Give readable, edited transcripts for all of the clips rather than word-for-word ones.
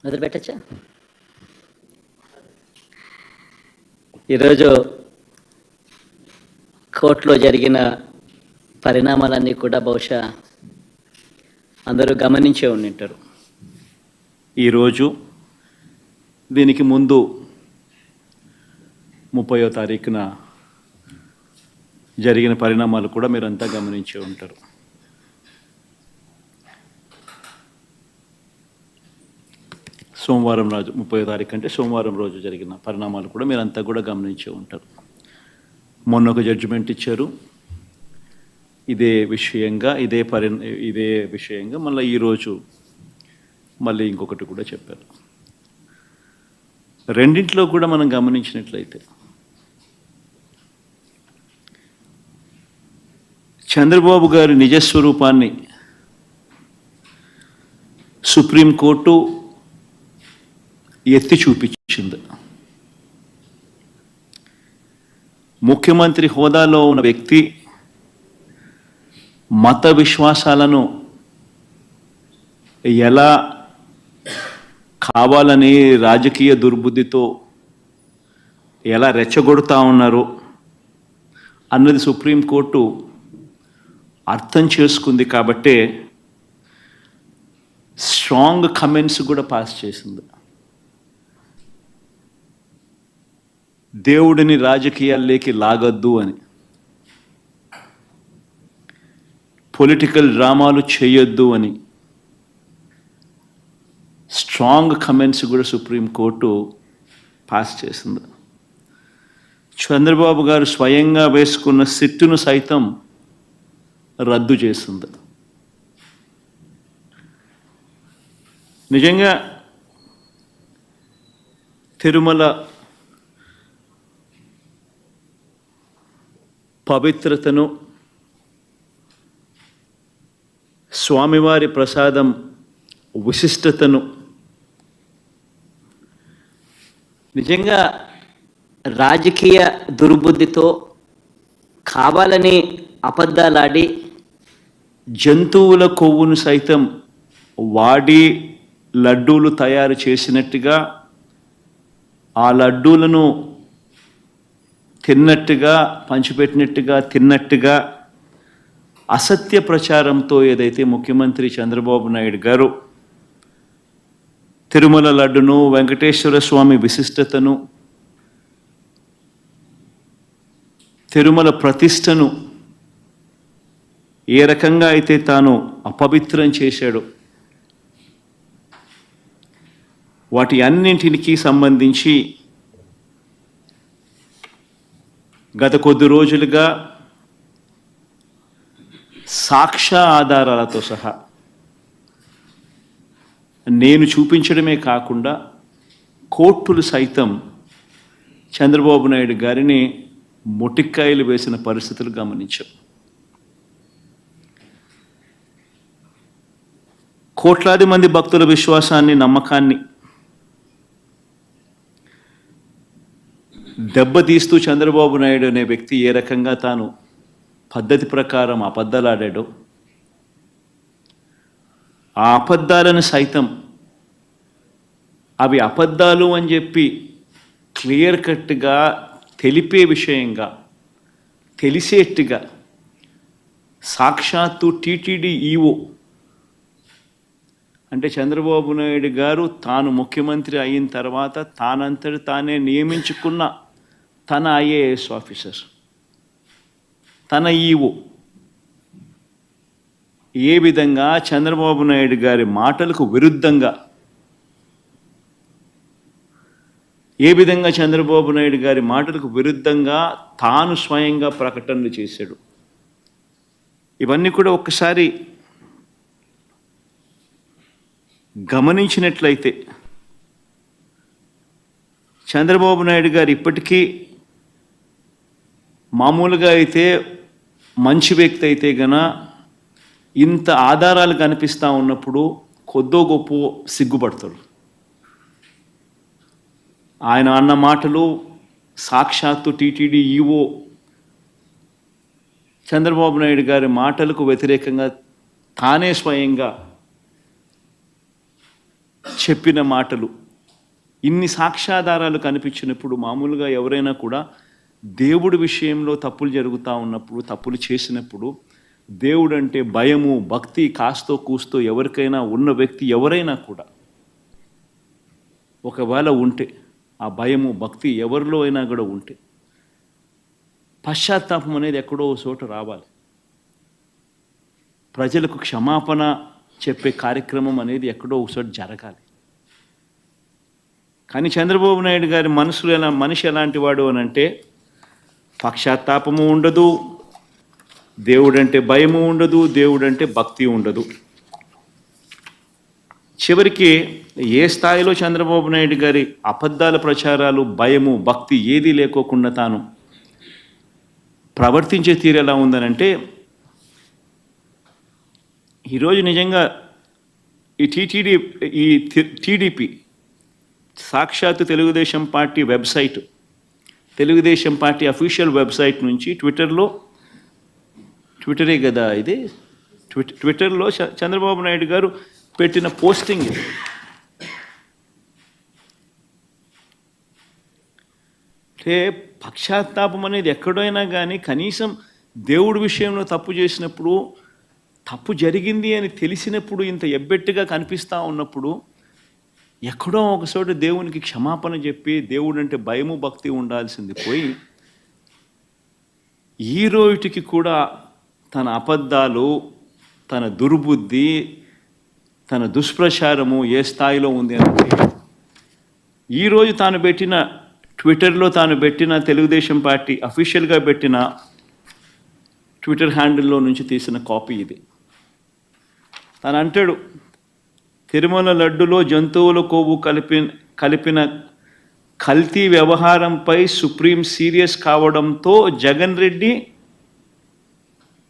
మొదలు పెట్టచ్చా? ఈరోజు కోర్టులో జరిగిన పరిణామాలన్నీ కూడా బహుశా అందరూ గమనించే ఉండింటారు. ఈరోజు దీనికి ముందు 30వ తారీఖున జరిగిన పరిణామాలు కూడా మీరంతా గమనించే ఉంటారు. సోమవారం రోజు 30వ తారీఖు అంటే సోమవారం రోజు జరిగిన పరిణామాలు కూడా మీరంతా కూడా గమనించే ఉంటారు. మొన్న ఒక జడ్జిమెంట్ ఇచ్చారు ఇదే విషయంగా మళ్ళీ ఈరోజు మళ్ళీ ఇంకొకటి కూడా చెప్పారు. రెండింటిలో కూడా మనం గమనించినట్లయితే చంద్రబాబు గారి నిజస్వరూపాన్ని సుప్రీంకోర్టు ఎత్తి చూపించింది. ముఖ్యమంత్రి హోదాలో ఉన్న వ్యక్తి మత విశ్వాసాలను ఎలా కావాలని రాజకీయ దుర్బుద్ధితో ఎలా రెచ్చగొడుతూ ఉన్నారు అన్నది సుప్రీంకోర్టు అర్థం చేసుకుంది. కాబట్టే స్ట్రాంగ్ కమెంట్స్ కూడా పాస్ చేసింది. దేవుడిని రాజకీయాల్లోకి లాగొద్దు అని, పొలిటికల్ డ్రామాలు చేయొద్దు అని స్ట్రాంగ్ కమెంట్స్ కూడా సుప్రీంకోర్టు పాస్ చేసింది. చంద్రబాబు గారు స్వయంగా వేసుకున్న సిట్టును సైతం రద్దు చేసింది. నిజంగా తిరుమల పవిత్రతను, స్వామివారి ప్రసాదం విశిష్టతను నిజంగా రాజకీయ దుర్బుద్ధితో కావాలని అబద్ధాలాడి జంతువుల కొవ్వును సైతం వాడి లడ్డూలు తయారు చేసినట్టుగా, ఆ లడ్డూలను తిన్నట్టుగా, పంచిపెట్టినట్టుగా, తిన్నట్టుగా అసత్య ప్రచారంతో ఏదైతే ముఖ్యమంత్రి చంద్రబాబు నాయుడు గారు తిరుమల లడ్డును, వెంకటేశ్వర స్వామి విశిష్టతను, తిరుమల ప్రతిష్టను ఏ రకంగా అయితే తాను అపవిత్రం చేశాడో వాటి అన్నింటికి సంబంధించి గత కొద్ది రోజులుగా సాక్ష్య ఆధారాలతో సహా నేను చూపించడమే కాకుండా కోర్టులు సైతం చంద్రబాబు నాయుడు గారిని మొటిక్కాయలు వేసిన పరిస్థితులు గమనించాం. కోట్లాది మంది భక్తుల విశ్వాసాన్ని, నమ్మకాన్ని దెబ్బతీస్తూ చంద్రబాబు నాయుడు అనే వ్యక్తి ఏ రకంగా తాను పద్ధతి ప్రకారం అబద్ధాలాడాడో, ఆ అబద్ధాలను సైతం అవి అబద్ధాలు అని చెప్పి క్లియర్ కట్గా తెలిపే విషయంగా, తెలిసేట్టుగా సాక్షాత్తు టీటీడీ ఈఓ అంటే చంద్రబాబు నాయుడు గారు తాను ముఖ్యమంత్రి అయిన తర్వాత తానంతటి తానే నియమించుకున్న తన ఐఏఎస్ ఆఫీసర్, తన ఈఓ ఏ విధంగా చంద్రబాబు నాయుడు గారి మాటలకు విరుద్ధంగా, చంద్రబాబు నాయుడు గారి మాటలకు విరుద్ధంగా తాను స్వయంగా ప్రకటనలు చేశాడు. ఇవన్నీ కూడా ఒక్కసారి గమనించినట్లయితే చంద్రబాబు నాయుడు గారు ఇప్పటికీ మామూలుగా అయితే మంచి వ్యక్తి అయితే గన ఇంత ఆధారాలు కనిపిస్తూ ఉన్నప్పుడు కొద్దో గొప్ప సిగ్గుపడతాడు. ఆయన అన్న మాటలు సాక్షాత్తు టీటీడీ ఈఓ చంద్రబాబు నాయుడు గారి మాటలకు వ్యతిరేకంగా తానే స్వయంగా చెప్పిన మాటలు, ఇన్ని సాక్ష్యాధారాలు కనిపించినప్పుడు మామూలుగా ఎవరైనా కూడా దేవుడి విషయంలో తప్పులు జరుగుతూ ఉన్నప్పుడు, తప్పులు చేసినప్పుడు దేవుడు అంటే భయము, భక్తి కాస్తో కూస్తో ఎవరికైనా ఉన్న వ్యక్తి ఎవరైనా కూడా ఒకవేళ ఉంటే, ఆ భయము భక్తి ఎవరిలో అయినా కూడా ఉంటే పశ్చాత్తాపం అనేది ఎక్కడో చోట రావాలి. ప్రజలకు క్షమాపణ చెప్పే కార్యక్రమం అనేది ఎక్కడో చోట జరగాలి. కానీ చంద్రబాబు నాయుడు గారి మనిషి ఎలాంటి వాడు అని అంటే పశ్చాత్తాపము ఉండదు, దేవుడంటే భయము ఉండదు, దేవుడంటే భక్తి ఉండదు. చివరికి ఏ స్థాయిలో చంద్రబాబు నాయుడు గారి అబద్ధాల ప్రచారాలు, భయము, భక్తి ఏదీ లేకోకుండా తాను ప్రవర్తించే తీరు ఎలా ఉందనంటే, ఈరోజు నిజంగా ఈ టీడీపీ సాక్షాత్తు Telugu Desam party website, Telugu Desam party official website నుంచి ట్విట్టరే కదా ఇది, ట్విట్టర్లో చంద్రబాబు నాయుడు గారు పెట్టిన పోస్టింగ్ ఇది. అంటే పశ్చాత్తాపం అనేది ఎక్కడైనా కానీ కనీసం దేవుడి విషయంలో తప్పు చేసినప్పుడు, తప్పు జరిగింది అని తెలిసినప్పుడు, ఇంత ఎబ్బెట్టుగా కనిపిస్తూ ఉన్నప్పుడు ఎక్కడో ఒకచోట దేవునికి క్షమాపణ చెప్పి దేవుడు అంటే భయము భక్తి ఉండాల్సింది పోయి ఈ రోజుకి కూడా తన అబద్ధాలు, తన దుర్బుద్ధి, తన దుష్ప్రచారము ఏ స్థాయిలో ఉంది అంటే ఈరోజు తాను పెట్టిన ట్విట్టర్లో తాను పెట్టిన తెలుగుదేశం పార్టీ అఫీషియల్గా పెట్టిన ట్విట్టర్ హ్యాండిల్లో నుంచి తీసిన కాపీ ఇది. తను అంటాడు, తిరుమల లడ్డులో జంతువుల కొవ్వు కలిపిన కల్తీ వ్యవహారంపై సుప్రీం సీరియస్ కావడంతో జగన్ రెడ్డి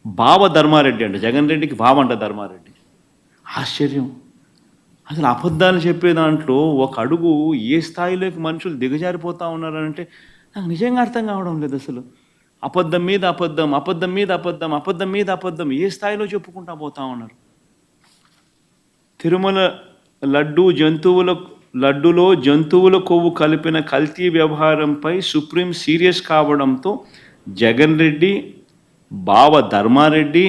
బావ ధర్మారెడ్డి అంట, జగన్ రెడ్డికి బావ అంట ధర్మారెడ్డి. ఆశ్చర్యం. అసలు అబద్ధాలు చెప్పే దాంట్లో ఒక అడుగు ఏ స్థాయిలోకి మనుషులు దిగజారిపోతూ ఉన్నారంటే నాకు నిజంగా అర్థం కావడం లేదు. అసలు అబద్ధం మీద అబద్ధం, అబద్ధం మీద అబద్ధం, అబద్ధం మీద అబద్ధం ఏ స్థాయిలో చెప్పుకుంటా పోతా ఉన్నారు. తిరుమల లడ్డులో జంతువుల కొవ్వు కలిపిన కల్తీ వ్యవహారంపై సుప్రీం సీరియస్ కావడంతో జగన్ రెడ్డి, బావ ధర్మారెడ్డి,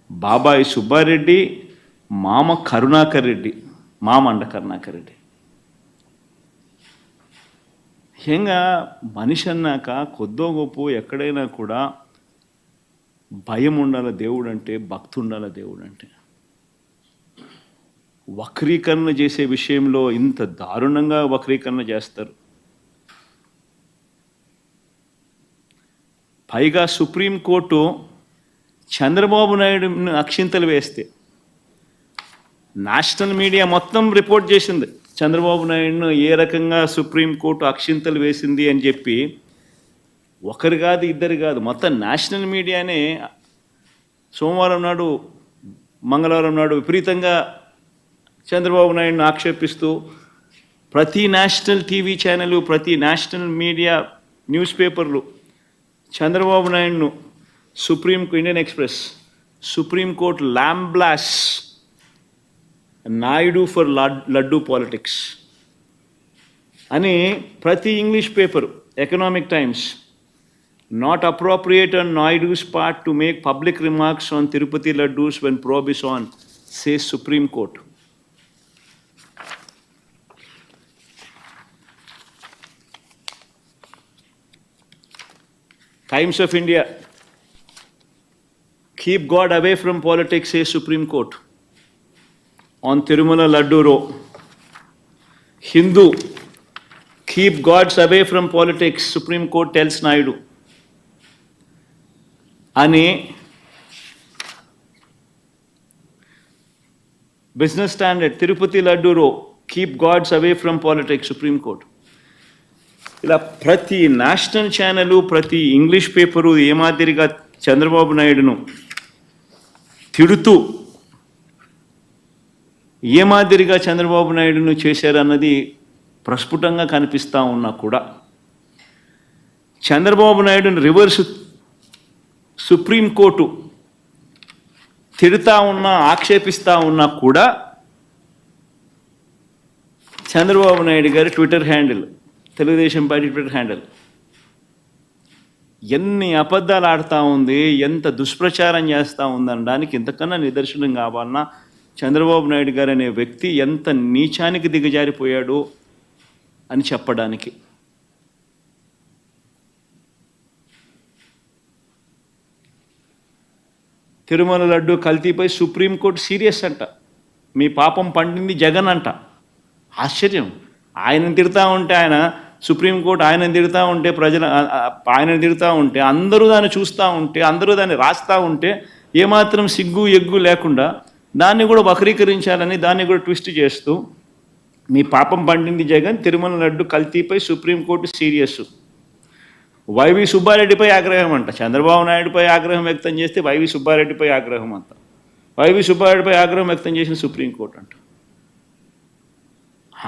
బాబాయి సుబ్బారెడ్డి, మామ కరుణాకర్ రెడ్డి, మామండ కరుణాకర్ రెడ్డి. ముఖ్యంగా మనిషి అన్నాక కొద్దో గొప్ప ఎక్కడైనా కూడా భయం ఉండాలి దేవుడు అంటే, భక్తి ఉండాలి దేవుడు అంటే. వక్రీకరణ చేసే విషయంలో ఇంత దారుణంగా వక్రీకరణ చేస్తారు. పైగా సుప్రీంకోర్టు చంద్రబాబు నాయుడుని అక్షింతలు వేస్తే నేషనల్ మీడియా మొత్తం రిపోర్ట్ చేసింది చంద్రబాబు నాయుడును ఏ రకంగా సుప్రీంకోర్టు అక్షింతలు వేసింది అని చెప్పి. ఒకరు కాదు, ఇద్దరు కాదు, మొత్తం నేషనల్ మీడియానే సోమవారం నాడు, మంగళవారం నాడు విపరీతంగా చంద్రబాబు నాయుడును ఆక్షేపిస్తూ ప్రతి నేషనల్ టీవీ ఛానల్, ప్రతి నేషనల్ మీడియా న్యూస్ పేపర్లు చంద్రబాబు నాయుడును Indian Express Supreme Court lambasts Naidu for laddu politics అని ప్రతి English paper, Economic Times, not appropriate on Naidu's part to make public remarks on Tirupati laddus when probe is on, says Supreme Court. Times of India, keep God away from politics, says Supreme Court on Tirumala Laddu Row. Hindu, keep gods away from politics, Supreme Court tells Naidu. Ani Business Standard, Tirupati Laddu Row, keep gods away from politics, Supreme Court. ఇలా ప్రతి national channel, ప్రతి English paper ఏ మాదిరిగా చంద్రబాబు నాయుడును తిడుతూ ఏ మాదిరిగా చంద్రబాబు నాయుడును చేశారన్నది ప్రస్ఫుటంగా కనిపిస్తూ ఉన్నా కూడా చంద్రబాబు నాయుడును రివర్స్ సుప్రీంకోర్టు తిడుతూ ఉన్నా, ఆక్షేపిస్తూ ఉన్నా కూడా చంద్రబాబు నాయుడు గారి Twitter handle, Telugu Desam party Twitter handle ఎన్ని అబద్ధాలు ఆడుతూ ఉంది, ఎంత దుష్ప్రచారం చేస్తూ ఉందనడానికి ఇంతకన్నా నిదర్శనం కావాలన్నా చంద్రబాబు నాయుడు గారు అనే వ్యక్తి ఎంత నీచానికి దిగజారిపోయాడు అని చెప్పడానికి. తిరుమల లడ్డు కల్తీపై సుప్రీంకోర్టు సీరియస్ అంట. మీ పాపం పండింది జగన్ అంట. ఆశ్చర్యం. ఆయనను తిడతా ఉంటే, ఆయన సుప్రీంకోర్టు ఆయనను తిడతా ఉంటే, ప్రజలు ఆయనను తిడతా ఉంటే, అందరూ దాన్ని చూస్తూ ఉంటే, అందరూ దాన్ని రాస్తూ ఉంటే, ఏమాత్రం సిగ్గు ఎగ్గు లేకుండా దాన్ని కూడా వక్రీకరించాలని, దాన్ని కూడా ట్విస్ట్ చేస్తూ మీ పాపం పండింది జగన్, తిరుమల లడ్డు కల్తీపై సుప్రీంకోర్టు సీరియస్. వైవి సుబ్బారెడ్డిపై ఆగ్రహం అంట. చంద్రబాబు నాయుడుపై ఆగ్రహం వ్యక్తం చేస్తే వైవి సుబ్బారెడ్డిపై ఆగ్రహం అంట. వైవి సుబ్బారెడ్డిపై ఆగ్రహం వ్యక్తం చేసిన సుప్రీంకోర్టు అంట.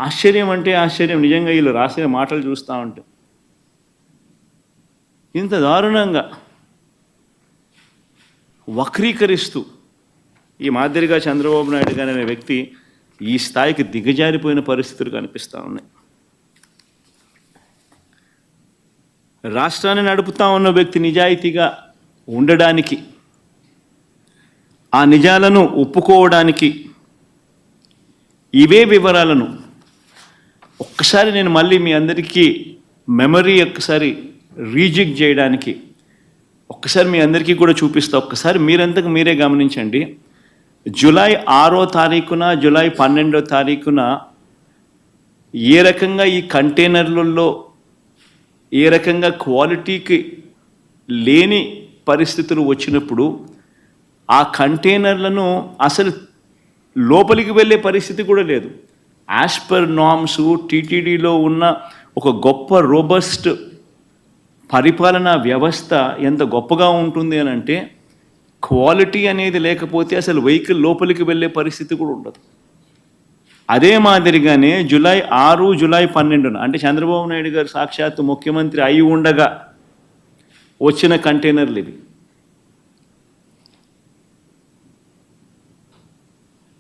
ఆశ్చర్యం అంటే ఆశ్చర్యం. నిజంగా వీళ్ళు రాసిన మాటలు చూస్తూ ఉంటే ఇంత దారుణంగా వక్రీకరిస్తూ ఈ మాదిరిగా చంద్రబాబు నాయుడు గారు అనే వ్యక్తి ఈ స్థాయికి దిగజారిపోయిన పరిస్థితులు కనిపిస్తూ ఉన్నాయి. రాష్ట్రాన్ని నడుపుతా ఉన్న వ్యక్తి నిజాయితీగా ఉండడానికి, ఆ నిజాలను ఒప్పుకోవడానికి, ఇవే వివరాలను ఒక్కసారి నేను మళ్ళీ మీ అందరికీ మెమరీ ఒక్కసారి రీజిక్ చేయడానికి ఒక్కసారి మీ అందరికీ కూడా చూపిస్తా. ఒక్కసారి మీరంతకు మీరే గమనించండి. జూలై 6వ తారీఖున, జూలై 12వ తారీఖున ఏ రకంగా ఈ కంటైనర్లలో ఏ రకంగా క్వాలిటీకి లేని పరిస్థితులు వచ్చినప్పుడు ఆ కంటైనర్లను అసలు లోపలికి వెళ్ళే పరిస్థితి కూడా లేదు. యాజ్ పర్ నార్మ్స్ టీటీడీలో ఉన్న ఒక గొప్ప రోబస్ట్ పరిపాలనా వ్యవస్థ ఎంత గొప్పగా ఉంటుంది అని అంటే, క్వాలిటీ అనేది లేకపోతే అసలు వెహికల్ లోపలికి వెళ్ళే పరిస్థితి కూడా ఉండదు. అదే మాదిరిగానే జూలై 6, జూలై 12 అంటే చంద్రబాబు నాయుడు గారు సాక్షాత్తు ముఖ్యమంత్రి అయి ఉండగా వచ్చిన కంటైనర్లు ఇవి.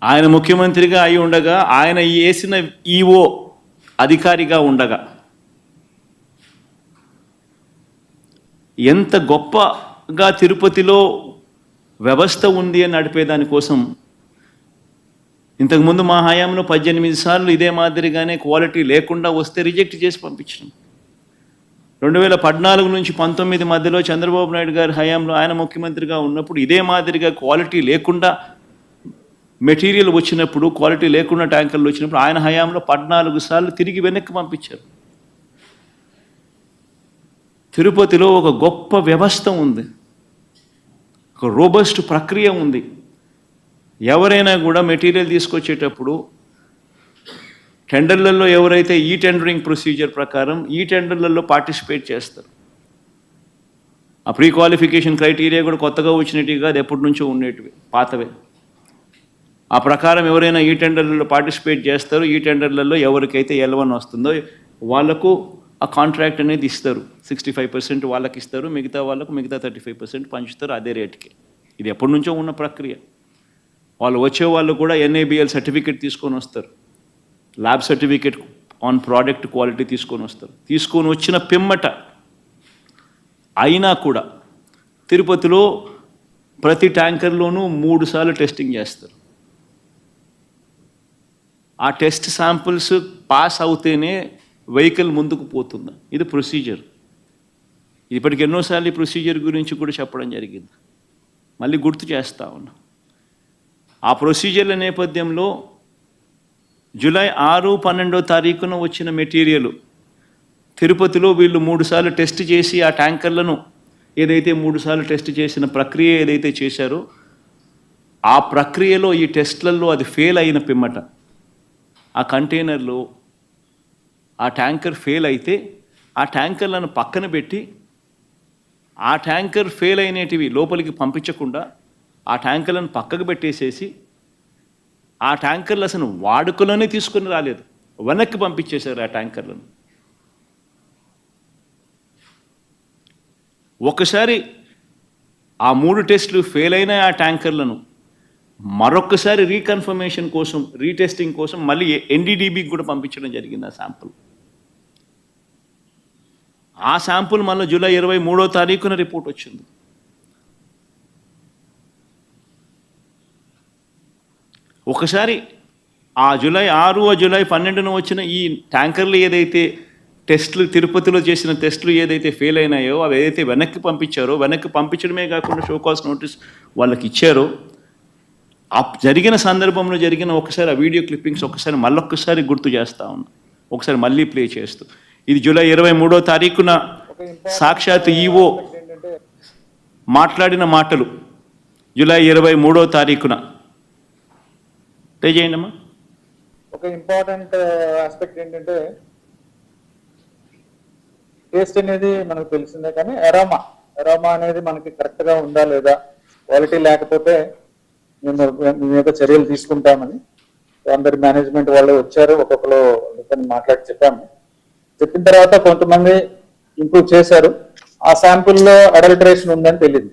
ఆయన ముఖ్యమంత్రిగా అయి ఉండగా, ఆయన వేసిన ఈఓ అధికారిగా ఉండగా ఎంత గొప్పగా తిరుపతిలో వ్యవస్థ ఉంది అని నడిపేదానికోసం ఇంతకుముందు మా హయాంలో 18 సార్లు ఇదే మాదిరిగానే క్వాలిటీ లేకుండా వస్తే రిజెక్ట్ చేసి పంపించినాం. 2014 నుంచి 19 మధ్యలో చంద్రబాబు నాయుడు గారి హయాంలో ఆయన ముఖ్యమంత్రిగా ఉన్నప్పుడు ఇదే మాదిరిగా క్వాలిటీ లేకుండా మెటీరియల్ వచ్చినప్పుడు, క్వాలిటీ లేకుండా ట్యాంకర్లు వచ్చినప్పుడు ఆయన హయాంలో 14 సార్లు తిరిగి వెనక్కి పంపించారు. తిరుపతిలో ఒక గొప్ప వ్యవస్థ ఉంది, ఒక రోబస్ట్ ప్రక్రియ ఉంది. ఎవరైనా కూడా మెటీరియల్ తీసుకొచ్చేటప్పుడు టెండర్లలో ఎవరైతే ఈ టెండరింగ్ ప్రొసీజర్ ప్రకారం ఈ టెండర్లలో పార్టిసిపేట్ చేస్తారు. ఆ ప్రీ క్వాలిఫికేషన్ క్రైటీరియా కూడా కొత్తగా వచ్చినట్టుగా కాదు, ఎప్పటి నుంచో ఉండేటివి, పాతవే. ఆ ప్రకారం ఎవరైనా ఈ టెండర్లలో పార్టిసిపేట్ చేస్తారు. ఈ టెండర్లలో ఎవరికైతే L1 వస్తుందో వాళ్లకు ఆ కాంట్రాక్ట్ అనేది ఇస్తారు. 65% వాళ్ళకి ఇస్తారు, మిగతా వాళ్ళకు మిగతా 35% పంచుతారు అదే రేటుకి. ఇది ఎప్పటి నుంచో ఉన్న ప్రక్రియ. వాళ్ళు వచ్చే వాళ్ళు కూడా NABL సర్టిఫికేట్ తీసుకొని వస్తారు, lab certificate on product quality తీసుకొని వస్తారు. తీసుకొని వచ్చిన పిమ్మట అయినా కూడా తిరుపతిలో ప్రతి ట్యాంకర్లోనూ 3 సార్లు టెస్టింగ్ చేస్తారు. ఆ టెస్ట్ శాంపుల్స్ పాస్ అవుతేనే వెహికల్ ముందుకు పోతుంది. ఇది ప్రొసీజర్. ఇప్పటికి ఎన్నోసార్లు ఈ ప్రొసీజర్ గురించి కూడా చెప్పడం జరిగింది, మళ్ళీ గుర్తు చేస్తా ఉన్నా. ఆ ప్రొసీజర్ల నేపథ్యంలో జూలై 6, 12వ తారీఖున వచ్చిన మెటీరియల్ తిరుపతిలో వీళ్ళు 3 సార్లు టెస్ట్ చేసి ఆ ట్యాంకర్లను ఏదైతే 3 సార్లు టెస్ట్ చేసిన ప్రక్రియ ఏదైతే చేశారో ఆ ప్రక్రియలో ఈ టెస్ట్లలో అది ఫెయిల్ అయిన పిమ్మట ఆ కంటైనర్లో ఆ ట్యాంకర్ ఫెయిల్ అయితే ఆ ట్యాంకర్లను పక్కన పెట్టి ఆ ట్యాంకర్ ఫెయిల్ అయినటివి లోపలికి పంపించకుండా ఆ ట్యాంకర్లను పక్కకు పెట్టేసేసి ఆ ట్యాంకర్లు అసలు వాడుకలోనే తీసుకొని రాలేదు, వెనక్కి పంపించేశారు ఆ ట్యాంకర్లను. ఒకసారి ఆ 3 టెస్టులు ఫెయిల్ అయిన ఆ ట్యాంకర్లను మరొకసారి రీకన్ఫర్మేషన్ కోసం, రీటెస్టింగ్ కోసం మళ్ళీ ఎన్డీడీబీకి కూడా పంపించడం జరిగింది ఆ శాంపుల్. ఆ శాంపుల్ మళ్ళీ జూలై 23వ తారీఖున రిపోర్ట్ వచ్చింది. ఒకసారి ఆ జూలై 6, జూలై 12న వచ్చిన ఈ ట్యాంకర్లు ఏదైతే టెస్టులు, తిరుపతిలో చేసిన టెస్టులు ఏదైతే ఫెయిల్ అయినాయో అవి ఏదైతే వెనక్కి పంపించారో, వెనక్కి పంపించడమే కాకుండా షోకాస్ నోటీస్ వాళ్ళకి ఇచ్చారో, ఆ జరిగిన సందర్భంలో జరిగిన ఒకసారి ఆ వీడియో క్లిప్పింగ్స్ ఒకసారి మళ్ళొక్కసారి గుర్తు చేస్తూ ఉన్నా, ఒకసారి మళ్ళీ ప్లే చేస్తూ. ఇది జూలై 23వ తారీఖున సాక్షాత్ ఈఓ మాట్లాడిన మాటలు. జూలై 23వ తారీఖున ప్లే చేయండి అమ్మా. ఒక ఇంపార్టెంట్ ఆస్పెక్ట్ ఏంటంటే, టేస్ట్ అనేది మనకు తెలిసిందే, కానీ ఎరోమా అనేది మనకి కరెక్ట్ గా ఉందా లేదా, క్వాలిటీ లేకపోతే మేము యొక్క చర్యలు తీసుకుంటామని అందరి మేనేజ్మెంట్ వాళ్ళు వచ్చారు. ఒక్కొక్కరు మాట్లాడి చెప్పిన తర్వాత కొంతమంది ఇంప్రూవ్ చేశారు. ఆ శాంపుల్లో అడల్టరేషన్ ఉందని తెలియదు.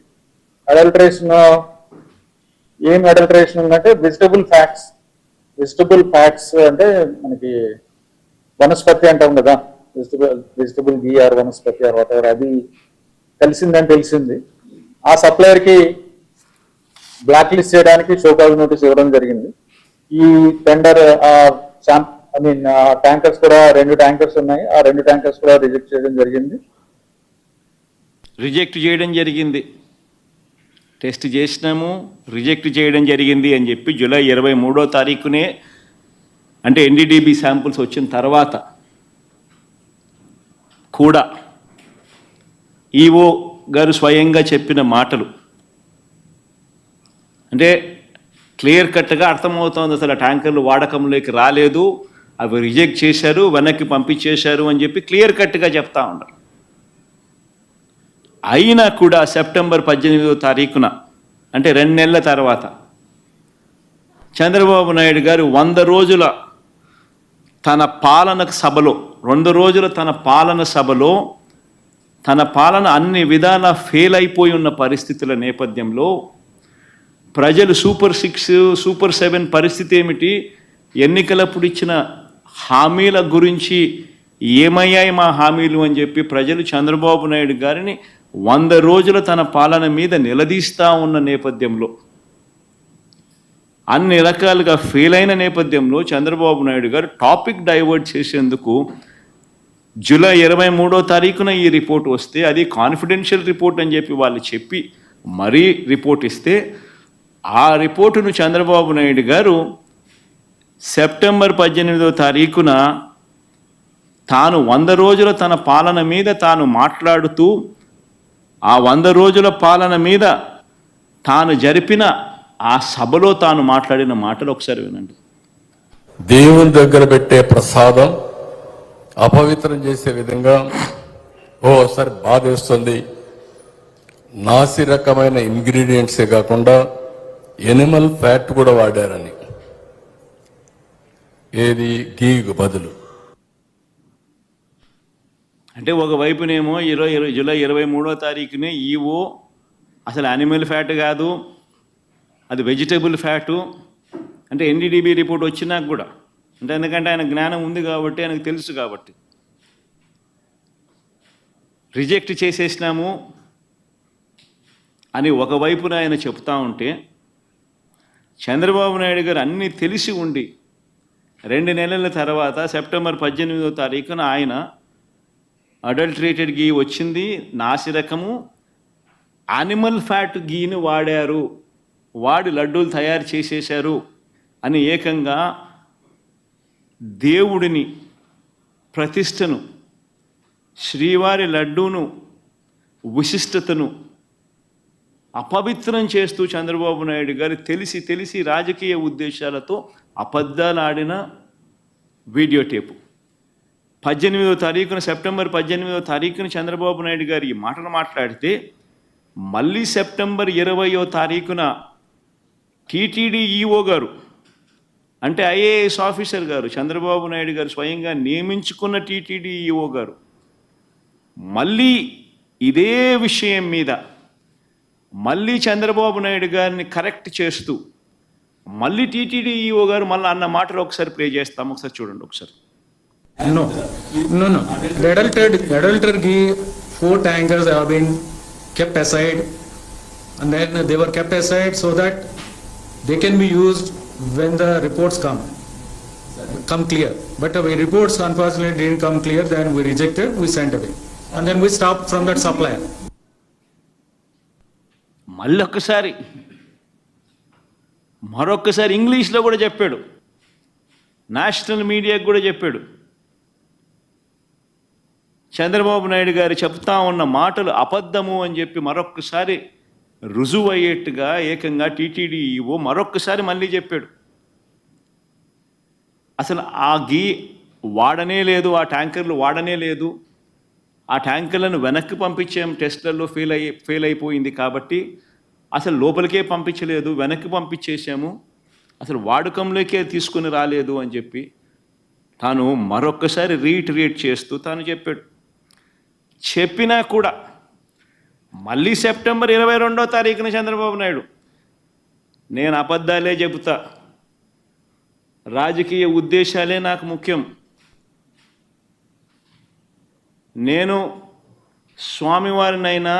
ఏం అడల్టరేషన్ ఉందంటే వెజిటబుల్ ఫ్యాట్స్ అంటే మనకి వనస్పతి అంటాం కదా, vegetable ghee or vanaspati or whatever, అది కలిసిందని తెలిసింది. ఆ సప్లయర్ కి బ్లాక్ లిస్ట్ చేయడానికి షోకాజ్ నోటీస్ ఇవ్వడం జరిగింది. ఈ టెండర్ ట్యాంకర్స్ కూడా 2 ట్యాంకర్స్ ఉన్నాయి, ఆ 2 ట్యాంకర్స్ కూడా రిజెక్ట్ చేయడం జరిగింది. టెస్ట్ చేసినాము, రిజెక్ట్ చేయడం జరిగింది అని చెప్పి జూలై 23వ తారీఖునే, అంటే ఎన్డీడీబీ శాంపుల్స్ వచ్చిన తర్వాత కూడా ఈఓ గారు స్వయంగా చెప్పిన మాటలు అంటే క్లియర్ కట్గా అర్థమవుతోంది. అసలు ట్యాంకర్లు వాడకంలోకి రాలేదు, అవి రిజెక్ట్ చేశారు, వెనక్కి పంపించేశారు అని చెప్పి క్లియర్ కట్గా చెప్తా ఉన్నారు. అయినా కూడా సెప్టెంబర్ 18వ తారీఖున, అంటే 2 నెలల తర్వాత, చంద్రబాబు నాయుడు గారు 100 రోజుల తన పాలన సభలో, 2 రోజుల తన పాలన సభలో, తన పాలన అన్ని విధాలా ఫెయిల్ అయిపోయి ఉన్న పరిస్థితుల నేపథ్యంలో, ప్రజలు సూపర్ 6, సూపర్ 7 పరిస్థితి ఏమిటి, ఎన్నికలప్పుడు ఇచ్చిన హామీల గురించి ఏమయ్యాయి మా హామీలు అని చెప్పి ప్రజలు చంద్రబాబు నాయుడు గారిని 100 రోజుల తన పాలన మీద నిలదీస్తూ ఉన్న నేపథ్యంలో, అన్ని రకాలుగా ఫెయిల్ అయిన నేపథ్యంలో చంద్రబాబు నాయుడు గారు టాపిక్ డైవర్ట్ చేసేందుకు జూలై 23వ తారీఖున ఈ రిపోర్ట్ వస్తే, అది కాన్ఫిడెన్షియల్ రిపోర్ట్ అని చెప్పి వాళ్ళు చెప్పి మరీ రిపోర్ట్ ఇస్తే, ఆ రిపోర్టును చంద్రబాబు నాయుడు గారు సెప్టెంబర్ 18వ తారీఖున తాను 100 రోజుల తన పాలన మీద తాను మాట్లాడుతూ, ఆ 100 రోజుల పాలన మీద తాను జరిపిన ఆ సభలో తాను మాట్లాడిన మాటలు ఒకసారి వినండి. దేవుని దగ్గర పెట్టే ప్రసాదం అపవిత్రం చేసే విధంగా ఓసారి బాధేస్తుంది. నాసి రకమైన ఇంగ్రీడియంట్సే కాకుండా ఎనిమల్ ఫ్యాట్ కూడా వాడారని, ఏది గీకు బదులు. అంటే ఒకవైపునేమో జూలై 23వ తారీఖునే ఈవో అసలు యానిమల్ ఫ్యాట్ కాదు, అది వెజిటబుల్ ఫ్యాటు అంటే ఎన్డీడీబీ రిపోర్ట్ వచ్చినాక కూడా, అంటే ఎందుకంటే ఆయన జ్ఞానం ఉంది కాబట్టి, ఆయనకు తెలుసు కాబట్టి, రిజెక్ట్ చేసేసినాము అని ఒకవైపున ఆయన చెప్తా ఉంటే, చంద్రబాబు నాయుడు గారు అన్నీ తెలిసి ఉండి 2 నెలల తర్వాత సెప్టెంబర్ 18వ తారీఖున ఆయన అడల్టరేటెడ్ గీ వచ్చింది, నాసిరకము యానిమల్ ఫ్యాట్ గీని వాడి లడ్డూలు తయారు చేసేశారు అని ఏకంగా దేవుడిని, ప్రతిష్టను, శ్రీవారి లడ్డూను, విశిష్టతను అపవిత్రం చేస్తూ చంద్రబాబు నాయుడు గారు తెలిసి రాజకీయ ఉద్దేశాలతో అబద్ధాలు ఆడిన వీడియో టేపు. 18వ తారీఖున, సెప్టెంబర్ 18వ తారీఖున చంద్రబాబు నాయుడు గారు ఈ మాటలు మాట్లాడితే, మళ్ళీ సెప్టెంబర్ 20వ తారీఖున టీటీడీ ఈఓ గారు, అంటే ఐఏఎస్ ఆఫీసర్ గారు, చంద్రబాబు నాయుడు గారు స్వయంగా నియమించుకున్న టీటీడీ ఈఓ గారు మళ్ళీ ఇదే విషయం మీద మళ్ళీ చంద్రబాబు నాయుడు గారిని కరెక్ట్ చేస్తూ, మళ్ళీ టీటీడీ ఈఓ గారు మళ్ళీ అన్న మాటలు ఒకసారి ప్లే చేస్తాం, ఒకసారి చూడండి ఒకసారి. No. The adulterated ghee, 4 tankers have been kept aside, and then they were kept aside so that they can be used when the reports come clear. But the reports unfortunately didn't come clear, then we rejected, we sent away. And then we stopped from that supplier. మరొక్కసారి ఇంగ్లీష్లో కూడా చెప్పాడు, national మీడియాకు కూడా చెప్పాడు. చంద్రబాబు నాయుడు గారు చెప్తా ఉన్న మాటలు అబద్ధము అని చెప్పి మరొక్కసారి రుజువు అయ్యేట్టుగా ఏకంగా టీటీడీ ఈవో మరొక్కసారి మళ్ళీ చెప్పాడు. అసలు ఆ ఘీ వాడనే లేదు, ఆ ట్యాంకర్లు వాడనే లేదు, ఆ ట్యాంకర్లను వెనక్కి పంపించాం, టెస్ట్లలో ఫెయిల్ అయిపోయింది కాబట్టి అసలు లోపలికే పంపించలేదు, వెనక్కి పంపించేసాము, అసలు వాడకంలోకే తీసుకుని రాలేదు అని చెప్పి తాను మరొక్కసారి రీఇటరేట్ చేస్తూ తాను చెప్పాడు. చెప్పినా కూడా మళ్ళీ సెప్టెంబర్ 22వ తారీఖున చంద్రబాబు నాయుడు, నేను అబద్ధాలే చెబుతా, రాజకీయ ఉద్దేశాలే నాకు ముఖ్యం, నేను స్వామివారినైనా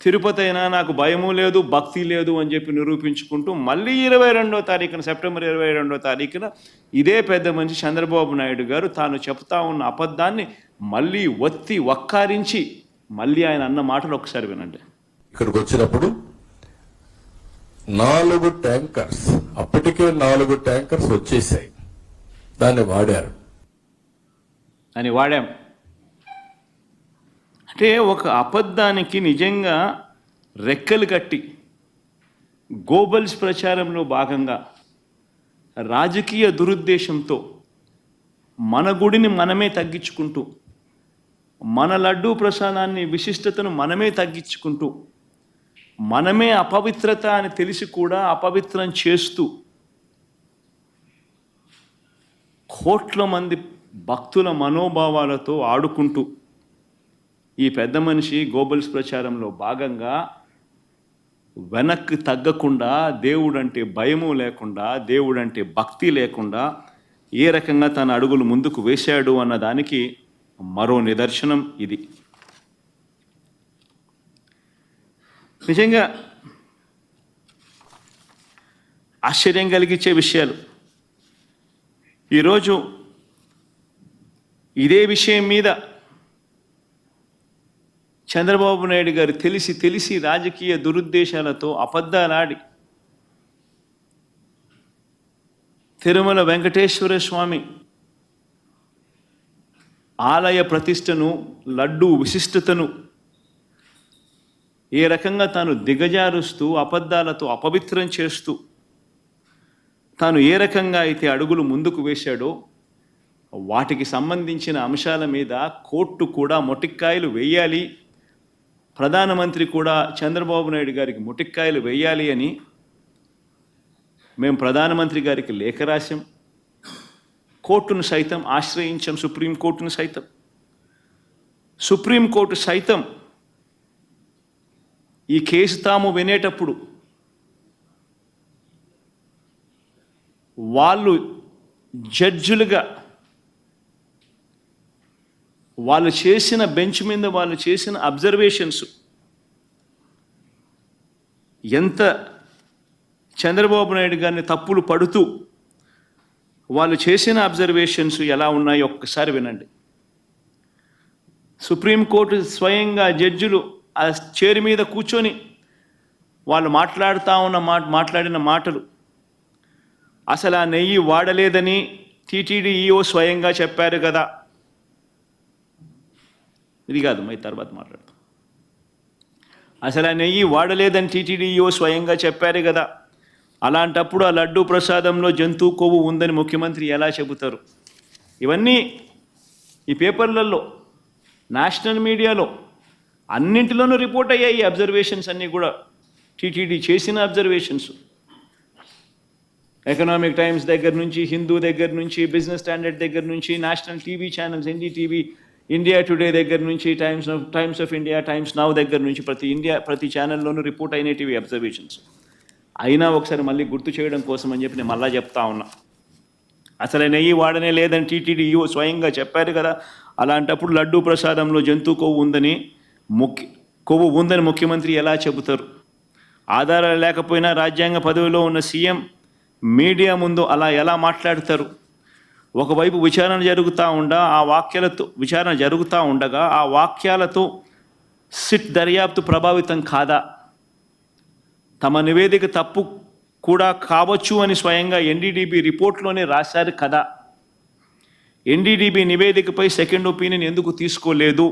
తిరుపతి అయినా నాకు భయము లేదు, భక్తి లేదు అని చెప్పి నిరూపించుకుంటూ మళ్ళీ 22వ తారీఖున, సెప్టెంబర్ 22వ తారీఖున ఇదే పెద్ద మనిషి చంద్రబాబు నాయుడు గారు తాను చెప్తా ఉన్న అబద్ధాన్ని మళ్ళీ వక్కారించి మళ్ళీ ఆయన అన్న మాటలు ఒకసారి వినండి. ఇక్కడికి వచ్చినప్పుడు 4 ట్యాంకర్స్, అప్పటికే 4 ట్యాంకర్స్ వచ్చేసాయి, దాన్ని వాడారు అని వాడాం. అంటే ఒక అబద్ధానికి నిజంగా రెక్కలు కట్టి గోబల్స్ ప్రచారంలో భాగంగా రాజకీయ దురుద్దేశంతో మన గుడిని మనమే తగ్గించుకుంటూ, మన లడ్డూ ప్రసాదాన్ని విశిష్టతను మనమే తగ్గించుకుంటూ, మనమే అపవిత్రత అని తెలిసి కూడా అపవిత్రం చేస్తూ కోట్ల మంది భక్తుల మనోభావాలతో ఆడుకుంటూ ఈ పెద్ద మనిషి గోబల్స్ ప్రచారంలో భాగంగా వెనక్కి తగ్గకుండా, దేవుడంటే భయము లేకుండా, దేవుడంటే భక్తి లేకుండా ఏ రకంగా తన అడుగులు ముందుకు వేశాడు అన్నదానికి మరో నిదర్శనం ఇది. నిజంగా ఆశ్చర్యం కలిగించే విషయాలు. ఈరోజు ఇదే విషయం మీద చంద్రబాబు నాయుడు గారు తెలిసి రాజకీయ దురుద్దేశాలతో అబద్ధాలాడి తిరుమల వెంకటేశ్వర స్వామి ఆలయ ప్రతిష్టను, లడ్డూ విశిష్టతను ఏ రకంగా తాను దిగజారుస్తూ అబద్ధాలతో అపవిత్రం చేస్తూ తాను ఏ రకంగా అయితే అడుగులు ముందుకు వేశాడో వాటికి సంబంధించిన అంశాల మీద కోర్టు కూడా మొటిక్కాయలు వేయాలి, ప్రధానమంత్రి కూడా చంద్రబాబు నాయుడు గారికి మొటిక్కాయలు వేయాలి అని మేము ప్రధానమంత్రి గారికి లేఖ రాశాం. కోర్టును సైతం ఆశ్రయించాం, సుప్రీంకోర్టును సైతం. సుప్రీంకోర్టు సైతం ఈ కేసు తాము వినేటప్పుడు వాళ్ళు జడ్జులుగా వాళ్ళు చేసిన బెంచ్ మీద వాళ్ళు చేసిన అబ్జర్వేషన్స్ ఎంత చంద్రబాబు నాయుడు గారిని తప్పులు పడుతూ వాళ్ళు చేసిన అబ్జర్వేషన్స్ ఎలా ఉన్నాయో ఒక్కసారి వినండి. సుప్రీంకోర్టు స్వయంగా జడ్జిలు ఆ చైర్ మీద కూర్చొని వాళ్ళు మాట్లాడిన మాటలు, అసలు ఆ నెయ్యి వాడలేదని టీటీడీ ఈఓ స్వయంగా చెప్పారు కదా, ఇది కాదు మై తర్వాత మాట్లాడతాం. అసలు ఆ నెయ్యి వాడలేదని టీటీడీ ఈఓ స్వయంగా చెప్పారు కదా, అలాంటప్పుడు ఆ లడ్డూ ప్రసాదంలో జంతువు కొవ్వు ఉందని ముఖ్యమంత్రి ఎలా చెబుతారు? ఇవన్నీ ఈ పేపర్లలో, నేషనల్ మీడియాలో అన్నింటిలోనూ రిపోర్ట్ అయ్యాయి. అబ్జర్వేషన్స్ అన్నీ కూడా టీటీడీ చేసిన అబ్జర్వేషన్స్. ఎకనామిక్ టైమ్స్ దగ్గర నుంచి, హిందూ దగ్గర నుంచి, బిజినెస్ స్టాండర్డ్ దగ్గర నుంచి, national TV channels, NDTV, India today దగ్గర నుంచి, times of India, times now దగ్గర నుంచి ప్రతి ఛానల్లోనూ రిపోర్ట్ అయినటివి అబ్జర్వేషన్స్. అయినా ఒకసారి మళ్ళీ గుర్తు చేయడం కోసం అని చెప్పి నేను మళ్ళా చెప్తా ఉన్నా. అసలు నెయ్యి వాడనే లేదని టీటీడీ ఈఓ స్వయంగా చెప్పారు కదా. అలాంటప్పుడు లడ్డూ ప్రసాదంలో జంతు కొవ్వు ఉందని ముఖ్యమంత్రి ఎలా చెబుతారు? ఆధారాలు లేకపోయినా రాజ్యాంగ పదవిలో ఉన్న సీఎం మీడియా ముందు అలా ఎలా మాట్లాడతారు? ఒకవైపు విచారణ జరుగుతూ ఉండగా ఆ వాక్యాలతో సిట్ దర్యాప్తు ప్రభావితం కాదా? తమ నివేదిక తప్పు కూడా కావచ్చు అని స్వయంగా ఎన్డీడీబీ రిపోర్ట్లోనే రాశారు కదా. ఎన్డీడీబీ నివేదికపై సెకండ్ ఒపీనియన్ ఎందుకు తీసుకోలేదు?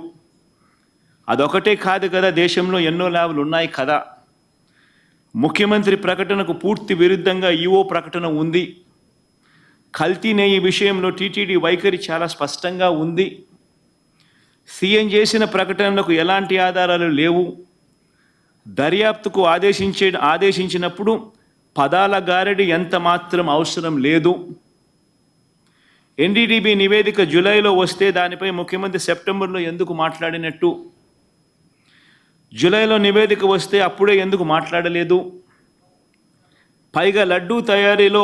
అదొకటే కాదు కదా, దేశంలో ఎన్నో ల్యాబ్లు ఉన్నాయి కదా. ముఖ్యమంత్రి ప్రకటనకు పూర్తి విరుద్ధంగా ఈఓ ప్రకటన ఉంది. కల్తీ నెయ్యి విషయంలో టీటీడీ వైఖరి చాలా స్పష్టంగా ఉంది. సీఎం చేసిన ప్రకటనలకు ఎలాంటి ఆధారాలు లేవు. దర్యాప్తుకు ఆదేశించినప్పుడు పదాల గారడి ఎంత మాత్రం అవసరం లేదు. ఎన్డీడీబీ నివేదిక జూలైలో వస్తే దానిపై ముఖ్యమంత్రి సెప్టెంబర్లో ఎందుకు మాట్లాడినట్టు? జూలైలో నివేదిక వస్తే అప్పుడే ఎందుకు మాట్లాడలేదు? పైగా లడ్డూ తయారీలో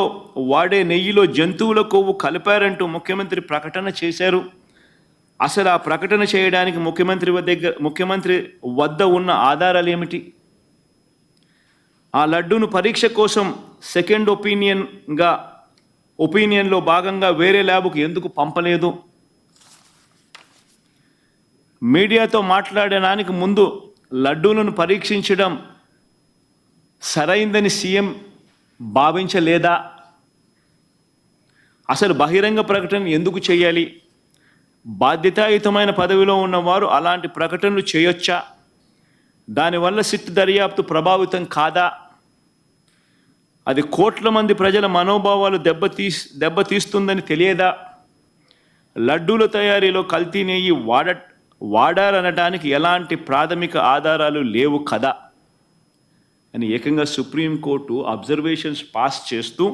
వాడే నెయ్యిలో జంతువుల కొవ్వు కలిపారంటూ ముఖ్యమంత్రి ప్రకటన చేశారు. అసలు ఆ ప్రకటన చేయడానికి ముఖ్యమంత్రి వద్ద ఉన్న ఆధారాలు ఏమిటి? ఆ లడ్డూను పరీక్ష కోసం సెకండ్ ఒపీనియన్లో భాగంగా వేరే ల్యాబ్కు ఎందుకు పంపలేదు? మీడియాతో మాట్లాడడానికి ముందు లడ్డూలను పరీక్షించడం సరైందని సీఎం భావించలేదా? అసలు బహిరంగ ప్రకటన ఎందుకు చేయాలి? బాధ్యతాయుతమైన పదవిలో ఉన్నవారు అలాంటి ప్రకటనలు చేయొచ్చా? దానివల్ల సిట్ దర్యాప్తు ప్రభావితం కాదా? అది కోట్ల మంది ప్రజల మనోభావాలు దెబ్బతీస్తుందని తెలియదా? లడ్డూల తయారీలో కల్తీ నెయ్యి వాడారనడానికి ఎలాంటి ప్రాథమిక ఆధారాలు లేవు కదా అని ఏకంగా సుప్రీంకోర్టు అబ్జర్వేషన్స్ పాస్ చేస్తూ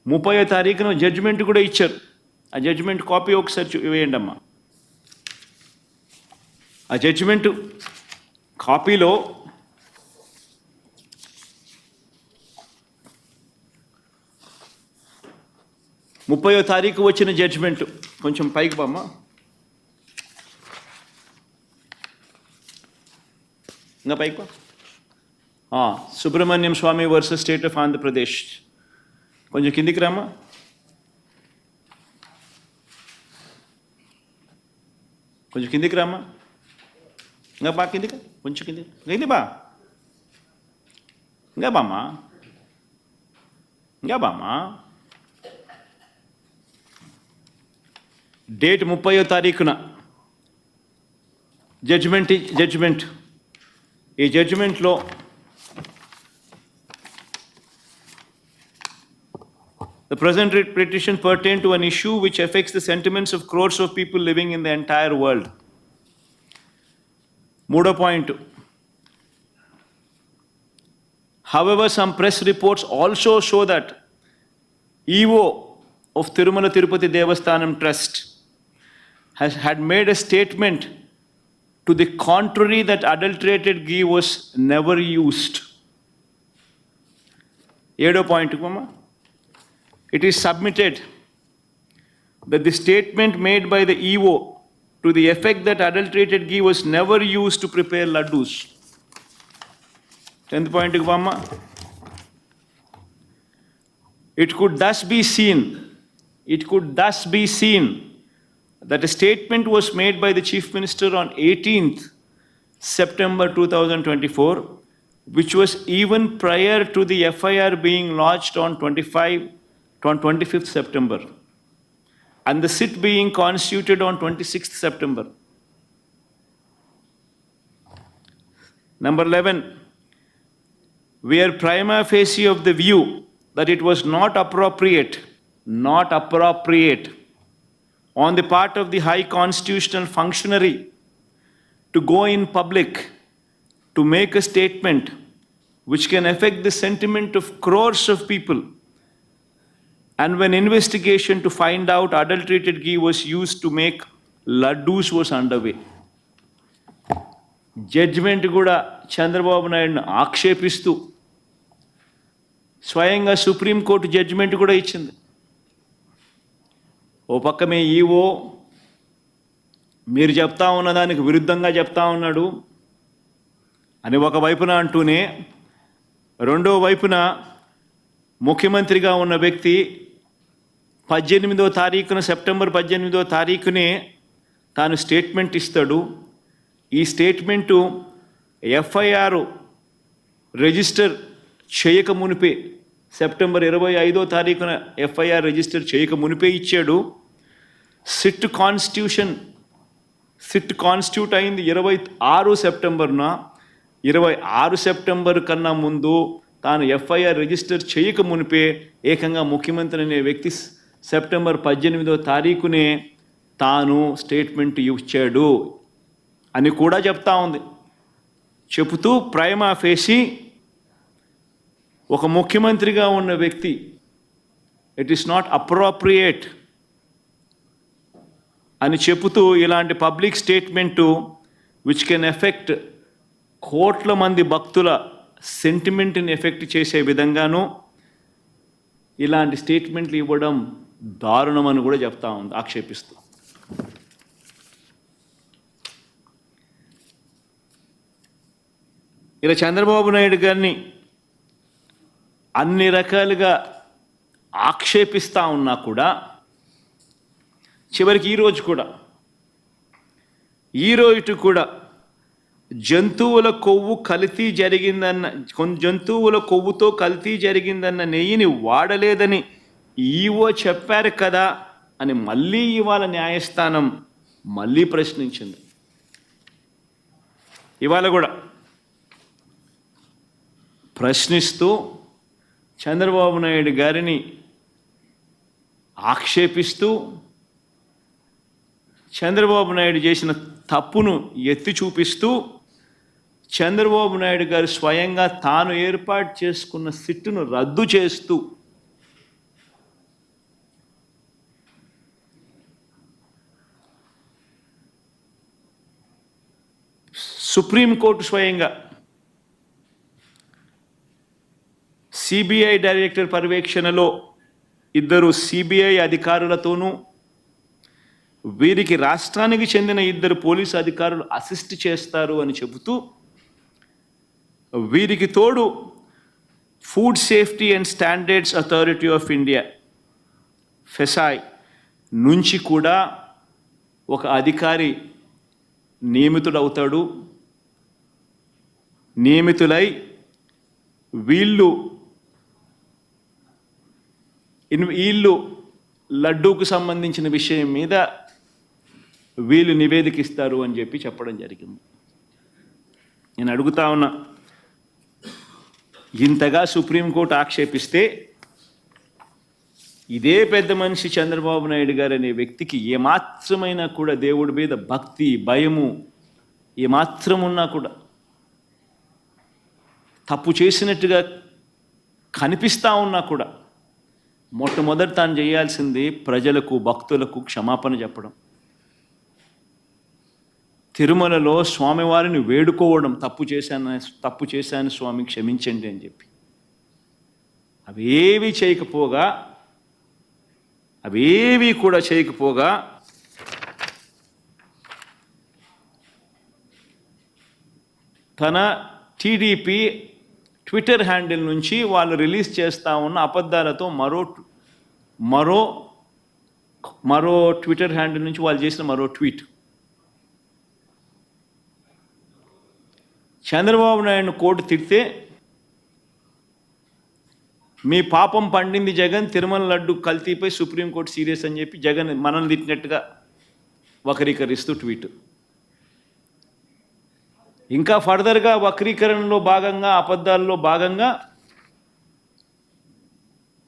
30వ తారీఖున జడ్జిమెంట్ కూడా ఇచ్చారు. ఆ జడ్జిమెంట్ కాపీ ఒకసారి వేయండి అమ్మా. ఆ జడ్జిమెంట్ కాపీలో ముప్పయో తారీఖు వచ్చిన జడ్జిమెంట్ కొంచెం పైకి బామ్మ. ఇంకా పైకి బా. సుబ్రహ్మణ్యం స్వామి వర్సెస్ స్టేట్ ఆఫ్ ఆంధ్రప్రదేశ్. కొంచెం కిందికి రామ్మా. కొంచెం కిందికి రామ్మా. ఇంకా బా కిందికి, కొంచెం కిందికి కింది బా. ఇంకా బామ్మా, ఇంకా బామ్మా. డేట్ 30వ తారీఖున జడ్జిమెంట్. ఈ జడ్జిమెంట్లో the present petition pertain to an issue which affects the sentiments of crores of people living in the entire world. Moodo point. However, some press reports also show that EO of Tirumala Tirupati Devasthanam Trust had made a statement to the contrary that adulterated ghee was never used. 7వ point, Mama. It is submitted that the statement made by the EO to the effect that adulterated ghee was never used to prepare laddus. 10th point, Mama. It could thus be seen that a statement was made by the Chief Minister on 18th September 2024, which was even prior to the FIR being lodged on 25th September and the sit being constituted on 26th September. Number 11, we are prima facie of the view that it was not appropriate on the part of the high constitutional functionary to go in public to make a statement which can affect the sentiment of crores of people, and when investigation to find out adulterated ghee was used to make laddus was underway. Judgment kuda Chandrababu Naidu ఆక్షేపిస్తూ స్వయంగా supreme court judgement కూడా ఇచ్చింది. ఓ పక్క మీ EO మీరు చెప్తా ఉన్న దానికి విరుద్ధంగా చెప్తా ఉన్నాడు అని ఒకవైపున అంటూనే, రెండో వైపున ముఖ్యమంత్రిగా ఉన్న వ్యక్తి 18వ తారీఖున, సెప్టెంబర్ 18వ తారీఖునే తాను స్టేట్మెంట్ ఇస్తాడు. ఈ స్టేట్మెంటు ఎఫ్ఐఆర్ రిజిస్టర్ చేయక మునిపే, సెప్టెంబర్ 25వ తారీఖున ఎఫ్ఐఆర్ రిజిస్టర్ చేయక మునిపే ఇచ్చాడు. సిట్ కాన్స్టిట్యూట్ అయింది 26 సెప్టెంబర్న. 26 సెప్టెంబర్ కన్నా ముందు తాను ఎఫ్ఐఆర్ రిజిస్టర్ చేయక మునిపే ఏకంగా ముఖ్యమంత్రి అనే వ్యక్తి సెప్టెంబర్ 18వ తారీఖునే తాను స్టేట్మెంట్ ఇచ్చాడు అని కూడా చెప్తా ఉంది. చెబుతూ ప్రైమా ఫేసి ఒక ముఖ్యమంత్రిగా ఉన్న వ్యక్తి ఇట్ ఈస్ నాట్ అప్రోప్రియేట్ అని చెబుతూ ఇలాంటి public statement which can affect కోట్ల మంది భక్తుల సెంటిమెంట్ని ఎఫెక్ట్ చేసే విధంగాను ఇలాంటి స్టేట్మెంట్లు ఇవ్వడం దారుణమని కూడా చెప్తా ఉంది ఆక్షేపిస్తూ. ఇలా చంద్రబాబు నాయుడు గారిని అన్ని రకాలుగా ఆక్షేపిస్తూ ఉన్నా కూడా చివరికి ఈరోజు కూడా జంతువుల కొవ్వు కల్తీ జరిగిందన్న, జంతువుల కొవ్వుతో కల్తీ జరిగిందన్న నెయ్యిని వాడలేదని ఈవో చెప్పారు కదా అని మళ్ళీ ఇవాళ న్యాయస్థానం మళ్ళీ ప్రశ్నించింది. ఇవాళ కూడా ప్రశ్నిస్తూ చంద్రబాబు నాయుడు గారిని ఆక్షేపిస్తూ చంద్రబాబు నాయుడు చేసిన తప్పును ఎత్తి చూపిస్తూ చంద్రబాబు నాయుడు గారు స్వయంగా తాను ఏర్పాటు చేసుకున్న సిట్టును రద్దు చేస్తూ సుప్రీంకోర్టు స్వయంగా సిబిఐ డైరెక్టర్ పర్యవేక్షణలో 2 సిబిఐ అధికారులతోనూ వీరికి రాష్ట్రానికి చెందిన 2 పోలీసు అధికారులు అసిస్ట్ చేస్తారు అని చెబుతూ వీరికి తోడు food safety and standards authority of India FSSAI నుంచి కూడా ఒక అధికారి నియమితులై వీళ్ళు లడ్డూకు సంబంధించిన విషయం మీద వీళ్ళు నివేదిక ఇస్తారు అని చెప్పడం జరిగింది. నేను అడుగుతా ఉన్నా, ఇంతగా సుప్రీంకోర్టు ఆక్షేపిస్తే ఇదే పెద్ద మనిషి చంద్రబాబు నాయుడు గారు అనే వ్యక్తికి ఏమాత్రమైనా కూడా దేవుడి మీద భక్తి భయము ఏమాత్రం ఉన్నా కూడా తప్పు చేసినట్టుగా కనిపిస్తూ ఉన్నా కూడా మొట్టమొదటి తాను చేయాల్సింది ప్రజలకు భక్తులకు క్షమాపణ చెప్పడం, తిరుమలలో స్వామివారిని వేడుకోవడం, తప్పు చేశాను స్వామి క్షమించండి అని చెప్పి. అవేవి కూడా చేయకపోగా తన టీడీపీ ట్విట్టర్ హ్యాండిల్ నుంచి వాళ్ళు రిలీజ్ చేస్తూ ఉన్న అబద్ధాలతో మరో ట్విట్టర్ హ్యాండిల్ నుంచి వాళ్ళు చేసిన మరో ట్వీట్, చంద్రబాబు నాయుడును కోర్టు తిడితే మీ పాపం పండింది జగన్, తిరుమల లడ్డు కల్తీపై సుప్రీంకోర్టు సీరియస్ అని చెప్పి జగన్ మనల్ని తిట్టినట్టుగా వక్రీకరిస్తూ ట్వీట్. ఇంకా ఫర్దర్గా వక్రీకరణలో భాగంగా అబద్ధాల్లో భాగంగా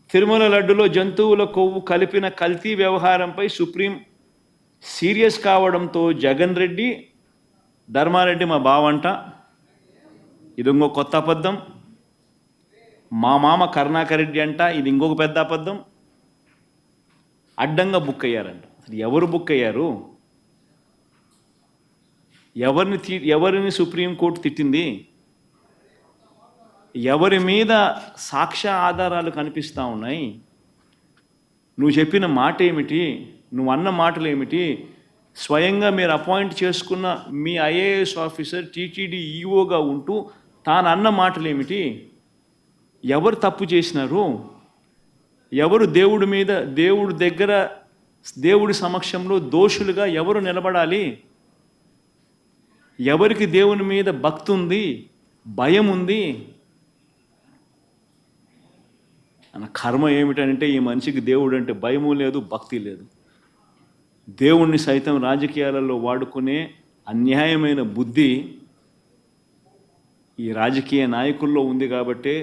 తిరుమల లడ్డులో జంతువుల కొవ్వు కలిపిన కల్తీ వ్యవహారంపై సుప్రీం సీరియస్ కావడంతో జగన్ రెడ్డి, ధర్మారెడ్డి మా బావంట, ఇది ఇంకో కొత్త అబద్ధం, మా మామ కరుణాకర్ రెడ్డి అంట, ఇది ఇంకొక పెద్ద అబద్ధం, అడ్డంగా బుక్ అయ్యారంట. అసలు ఎవరు బుక్ అయ్యారు? ఎవరిని సుప్రీంకోర్టు తిట్టింది? ఎవరి మీద సాక్ష్య ఆధారాలు కనిపిస్తూ ఉన్నాయి? నువ్వు చెప్పిన మాట ఏమిటి? నువ్వు అన్న మాటలు ఏమిటి? స్వయంగా మీరు అపాయింట్ చేసుకున్న మీ ఐఏఎస్ ఆఫీసర్ టీటీడీ ఈఓగా ఉంటూ తాను అన్న మాటలు ఏమిటి? ఎవరు తప్పు చేసినారు? ఎవరు దేవుడి దగ్గర దేవుడి సమక్షంలో దోషులుగా ఎవరు నిలబడాలి? ఎవరికి దేవుని మీద భక్తి ఉంది, భయం ఉంది? అన్న కర్మ ఏమిటంటే ఈ మనిషికి దేవుడు అంటే భయము లేదు, భక్తి లేదు. దేవుణ్ణి సైతం రాజకీయాలలో వాడుకునే అన్యాయమైన బుద్ధి ఈ రాజకీయ నాయకుల్లో ఉంది. కాబట్టే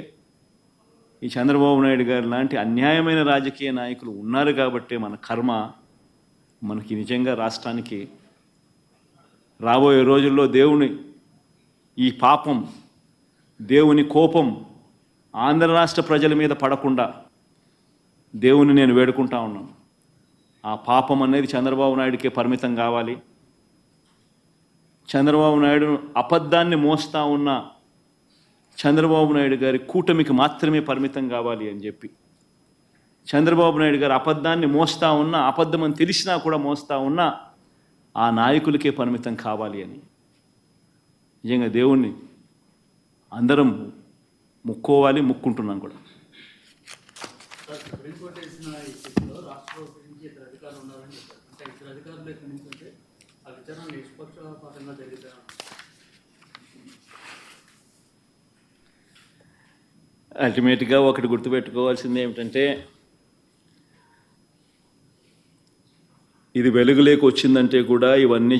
ఈ చంద్రబాబు నాయుడు గారు లాంటి అన్యాయమైన రాజకీయ నాయకులు ఉన్నారు కాబట్టే మన కర్మ మనకి నిజంగా రాష్ట్రానికి రాబోయే రోజుల్లో దేవుని ఈ పాపం, దేవుని కోపం ఆంధ్ర రాష్ట్ర ప్రజల మీద పడకుండా దేవుని నేను వేడుకుంటా ఉన్నాను. ఆ పాపం అనేది చంద్రబాబు నాయుడికే పరిమితం కావాలి. చంద్రబాబు నాయుడు అబద్ధాన్ని మోస్తా ఉన్న చంద్రబాబు నాయుడు గారి కూటమికి మాత్రమే పరిమితం కావాలి అని చెప్పి, చంద్రబాబు నాయుడు గారు అబద్ధాన్ని మోస్తా ఉన్నా, అబద్ధం అని తెలిసినా కూడా మోస్తా ఉన్నా ఆ నాయకులకే పరిమితం కావాలి అని నిజంగా దేవుణ్ణి అందరం ముక్కోవాలి, ముక్కుంటున్నాం కూడా. సుప్రీంకోర్టు వేసిన ఈ కేసులో రాష్ట్ర ప్రభుత్వం నుంచి ఇద్దరు అధికారులు ఉన్నారని చెప్పారు. అంటే ఇద్దరు అధికారులు ఎక్కడి నుంచి అంటే ఆ విచారణ నిష్పక్షపాతంగా జరిగితే అల్టిమేట్గా ఒకటి గుర్తుపెట్టుకోవాల్సింది ఏమిటంటే, ఇది వెలుగులోకి వచ్చిందంటే కూడా ఇవన్నీ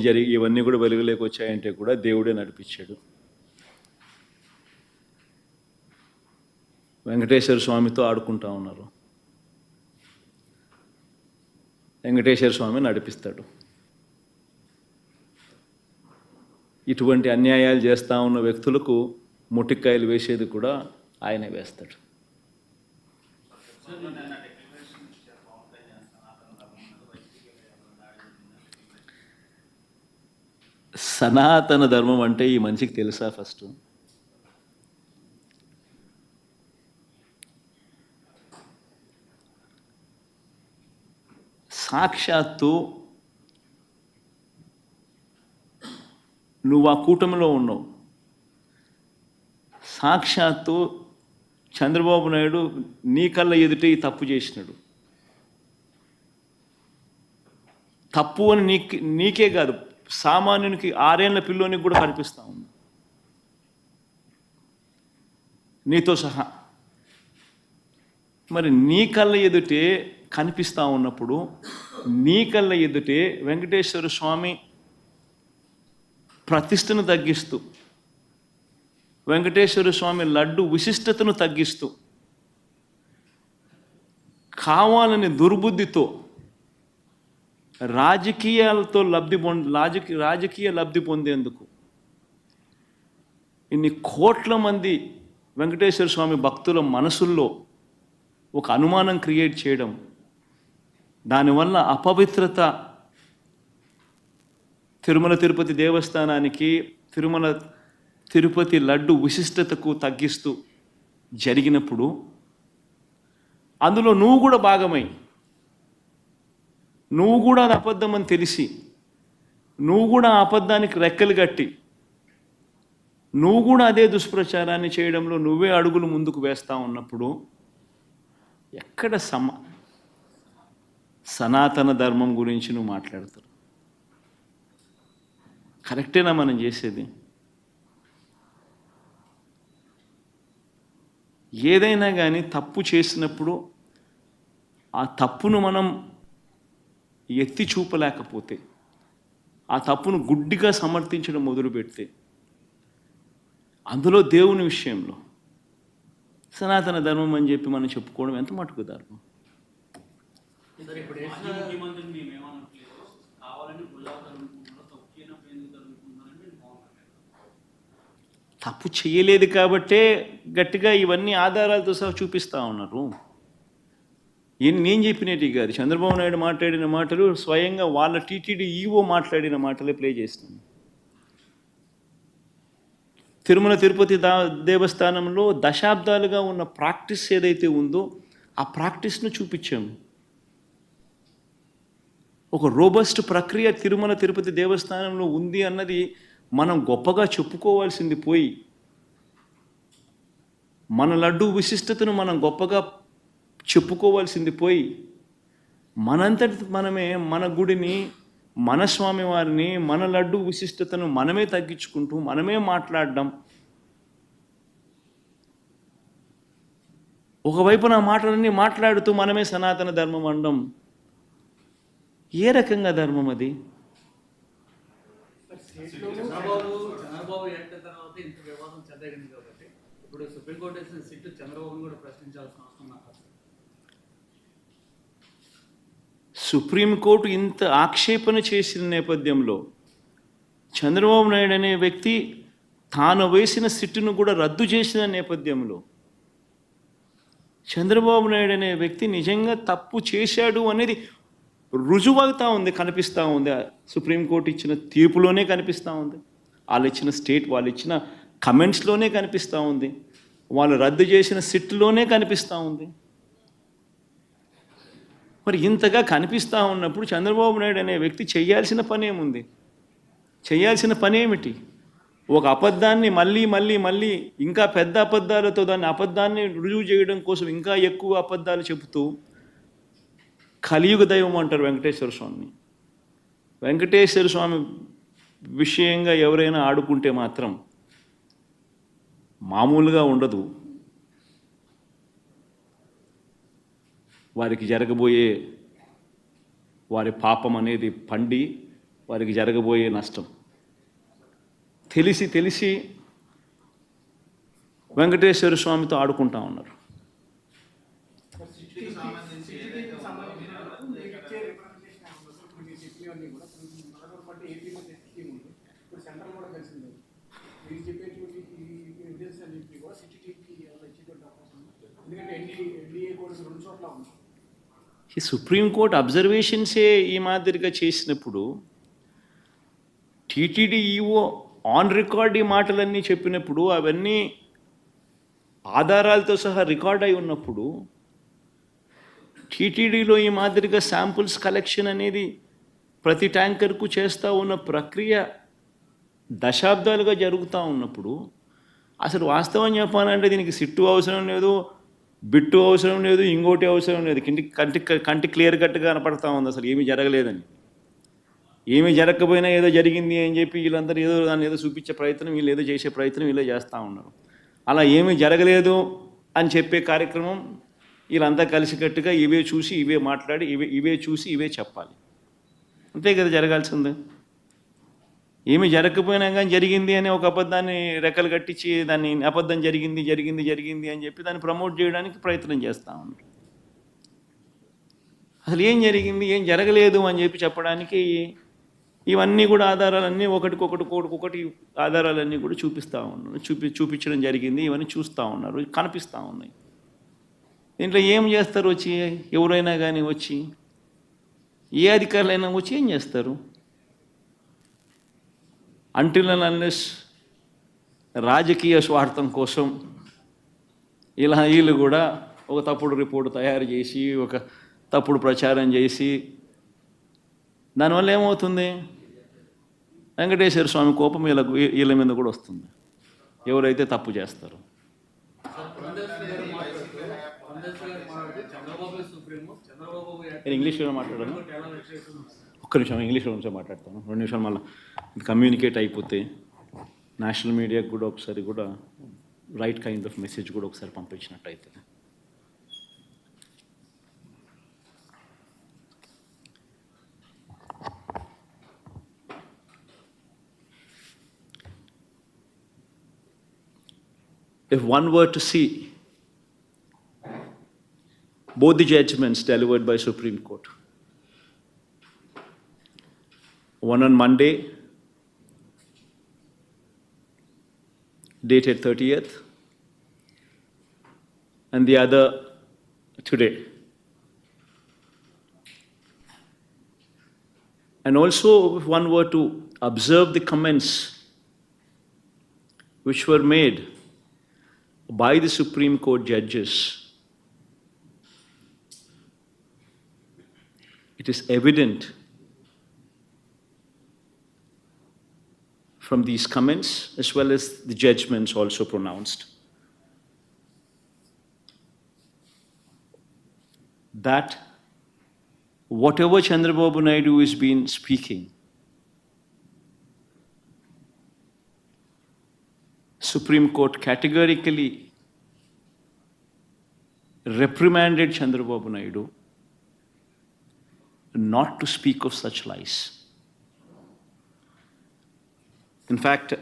కూడా వెలుగులోకి వచ్చాయంటే కూడా దేవుడే నడిపించాడు. వెంకటేశ్వర స్వామితో ఆడుకుంటా ఉన్నారు, వెంకటేశ్వర స్వామి నడిపిస్తాడు. ఇటువంటి అన్యాయాలు చేస్తూ ఉన్న వ్యక్తులకు ముటిక్కాయలు వేసేది కూడా ఆయనే వేస్తాడు. సనాతన ధర్మం అంటే ఈ మనిషికి తెలుసా? ఫస్ట్ సాక్షాత్తు నువ్వు ఆ కూటమిలో ఉన్నావు. సాక్షాత్తు చంద్రబాబు నాయుడు నీ కళ్ళ ఎదుటే ఈ తప్పు చేసినాడు. తప్పు అని నీకే కాదు, సామాన్యునికి 6 ఏళ్ల పిల్లోనికి కూడా కనిపిస్తూ ఉంది, నీతో సహా. మరి నీ కళ్ళ ఎదుటే కనిపిస్తూ ఉన్నప్పుడు, నీ కళ్ళ ఎదుటే వెంకటేశ్వర స్వామి ప్రతిష్టను తగ్గిస్తూ, వెంకటేశ్వర స్వామి లడ్డు విశిష్టతను తగ్గిస్తూ, కావాలని దుర్బుద్ధితో రాజకీయ లబ్ధి పొందేందుకు ఇన్ని కోట్ల మంది వెంకటేశ్వర స్వామి భక్తుల మనసుల్లో ఒక అనుమానం క్రియేట్ చేయడం, దానివల్ల అపవిత్రత తిరుమల తిరుపతి దేవస్థానానికి, తిరుపతి లడ్డు విశిష్టతకు తగ్గిస్తూ జరిగినప్పుడు, అందులో నువ్వు కూడా భాగమై, నువ్వు కూడా అది అబద్ధం అని తెలిసి, నువ్వు కూడా ఆ అబద్ధానికి రెక్కలు కట్టి, నువ్వు కూడా అదే దుష్ప్రచారాన్ని చేయడంలో నువ్వే అడుగులు ముందుకు వేస్తూ ఉన్నప్పుడు ఎక్కడ సనాతన ధర్మం గురించి నువ్వు మాట్లాడతావు? కరెక్టేనా మనం చేసేది? ఏదైనా కానీ తప్పు చేసినప్పుడు ఆ తప్పును మనం ఎత్తి చూపలేకపోతే, ఆ తప్పును గుడ్డిగా సమర్థించడం మొదలుపెడితే, అందులో దేవుని విషయంలో సనాతన ధర్మం అని చెప్పి మనం చెప్పుకోవడం ఎంత మటుకు ధర్మం? తప్పు చేయలేదు కాబట్టే గట్టిగా ఇవన్నీ ఆధారాలతో సహా చూపిస్తూ ఉన్నారు. నేను చెప్పినట్టు కాదు, చంద్రబాబు నాయుడు మాట్లాడిన మాటలు స్వయంగా వాళ్ళ టీటీడీ ఈఓ మాట్లాడిన మాటలే ప్లే చేస్తున్నాను. తిరుమల తిరుపతి దేవస్థానంలో దశాబ్దాలుగా ఉన్న ప్రాక్టీస్ ఏదైతే ఉందో ఆ ప్రాక్టీస్ను చూపించాము. ఒక రోబస్ట్ ప్రక్రియ తిరుమల తిరుపతి దేవస్థానంలో ఉంది అన్నది మనం గొప్పగా చెప్పుకోవాల్సింది పోయి, మన లడ్డు విశిష్టతను మనం గొప్పగా చెప్పుకోవాల్సింది పోయి, మనంతటి మనమే మన గుడిని, మన స్వామివారిని, మన లడ్డు విశిష్టతను మనమే తగ్గించుకుంటూ మనమే మాట్లాడడం, ఒకవైపున మాటలన్నీ మాట్లాడుతూ మనమే సనాతన ధర్మం అనడం ఏ రకంగా ధర్మం అది? చంద్రబాబు ఏట తర్వాత ఇంత వివాదం చెద్దగింది కాబట్టి ఇప్పుడు సుప్రీంకోర్టు వేసిన సిట్టు చంద్రబాబును కూడా ప్రశ్నించాల్సిన అవసరం నాకు అసలు. సుప్రీంకోర్టు ఇంత ఆక్షేపణ చేసిన నేపథ్యంలో చంద్రబాబు నాయుడు అనే వ్యక్తి తాను వేసిన సిట్టును కూడా రద్దు చేసిన నేపథ్యంలో చంద్రబాబు నాయుడు అనే వ్యక్తి నిజంగా తప్పు చేశాడు అనేది రుజువవుతూ ఉంది, కనిపిస్తూ ఉంది. సుప్రీంకోర్టు ఇచ్చిన తీర్పులోనే కనిపిస్తూ ఉంది, వాళ్ళు ఇచ్చిన కమెంట్స్లోనే కనిపిస్తూ ఉంది, వాళ్ళు రద్దు చేసిన సిట్లోనే కనిపిస్తూ ఉంది. మరి ఇంతగా కనిపిస్తూ ఉన్నప్పుడు చంద్రబాబు నాయుడు అనే వ్యక్తి చేయాల్సిన పని ఏముంది? చేయాల్సిన పని ఏమిటి? ఒక అబద్ధాన్ని మళ్ళీ ఇంకా పెద్ద అబద్ధాలతో దాన్ని అబద్ధాన్ని రుజువు చేయడం కోసం ఇంకా ఎక్కువ అబద్ధాలు చెబుతూ కలియుగ దైవం అంటారు వెంకటేశ్వర స్వామిని. వెంకటేశ్వర స్వామి విషయంగా ఎవరైనా ఆడుకుంటే మాత్రం మామూలుగా ఉండదు. వారికి జరగబోయే వారి పాపం అనేది పండి వారికి జరగబోయే నష్టం తెలిసి వెంకటేశ్వర స్వామితో ఆడుకుంటా ఉన్నారు. ఈ సుప్రీంకోర్టు అబ్జర్వేషన్సే ఈ మాదిరిగా చేసినప్పుడు టీటీడీ ఈఓ ఆన్ రికార్డ్ ఈ మాటలన్నీ చెప్పినప్పుడు, అవన్నీ ఆధారాలతో సహా రికార్డ్ అయి ఉన్నప్పుడు, టీటీడీలో ఈ మాదిరిగా శాంపుల్స్ కలెక్షన్ అనేది ప్రతి ట్యాంకర్కు చేస్తూ ఉన్న ప్రక్రియ దశాబ్దాలుగా జరుగుతూ ఉన్నప్పుడు, అసలు వాస్తవం చెప్పాలంటే దీనికి సిట్టు అవసరం లేదు, బిట్టు అవసరం లేదు, ఇంకోటి అవసరం లేదు. కంటి క్లియర్ కట్గా కనపడతా ఉంది అసలు ఏమీ జరగలేదని. ఏమీ జరగకపోయినా ఏదో జరిగింది అని చెప్పి వీళ్ళందరూ ఏదో దాన్ని ఏదో చూపించే ప్రయత్నం, వీళ్ళు ఏదో చేసే ప్రయత్నం వీళ్ళే చేస్తూ ఉన్నారు. అలా ఏమీ జరగలేదు అని చెప్పే కార్యక్రమం వీళ్ళంతా కలిసికట్టుగా ఇవే చూసి ఇవే మాట్లాడి ఇవే చూసి ఇవే చెప్పాలి. అంతే కదా జరగాల్సిందే. ఏమీ జరగకపోయినా కానీ జరిగింది అని ఒక అబద్ధాన్ని రెక్కలు కట్టించి దాన్ని అబద్ధం జరిగింది అని చెప్పి దాన్ని ప్రమోట్ చేయడానికి ప్రయత్నం చేస్తూ ఉన్నారు. అసలు ఏం జరిగింది, ఏం జరగలేదు అని చెప్పి చెప్పడానికి ఇవన్నీ కూడా ఆధారాలన్నీ ఒకటి ఆధారాలన్నీ కూడా చూపిస్తూ ఉన్నారు. చూపించడం జరిగింది, ఇవన్నీ చూస్తూ ఉన్నారు, కనిపిస్తూ ఉన్నాయి. దీంట్లో ఏం చేస్తారు? వచ్చి ఎవరైనా కానీ వచ్చి ఏ అధికారులైనా వచ్చి ఏం చేస్తారు? అంటిల్ అండ్ అన్లెస్ రాజకీయ స్వార్థం కోసం వీళ్ళు కూడా ఒక తప్పుడు రిపోర్టు తయారు చేసి ఒక తప్పుడు ప్రచారం చేసి దానివల్ల ఏమవుతుంది? వెంకటేశ్వర స్వామి కోపం వీళ్ళ మీద కూడా వస్తుంది, ఎవరైతే తప్పు చేస్తారో. నేను ఇంగ్లీష్లో మాట్లాడాను, ఒక్క నిమిషం ఇంగ్లీష్లో మాట్లాడతాను, 2 నిమిషాలు మళ్ళీ కమ్యూనికేట్ అయిపోతే నేషనల్ మీడియాకి కూడా ఒకసారి కూడా రైట్ కైండ్ ఆఫ్ మెసేజ్ కూడా ఒకసారి పంపించినట్టు అవుతుంది. If one were to see both the judgments delivered by Supreme Court, one on Monday, dated 30th, and the other today. And also, if one were to observe the comments which were made by the Supreme Court judges, it is evident from these comments as well as the judgments also pronounced that whatever Chandrababu Naidu has been speaking, Supreme Court categorically reprimanded Chandrababu Naidu not to speak of such lies. In fact,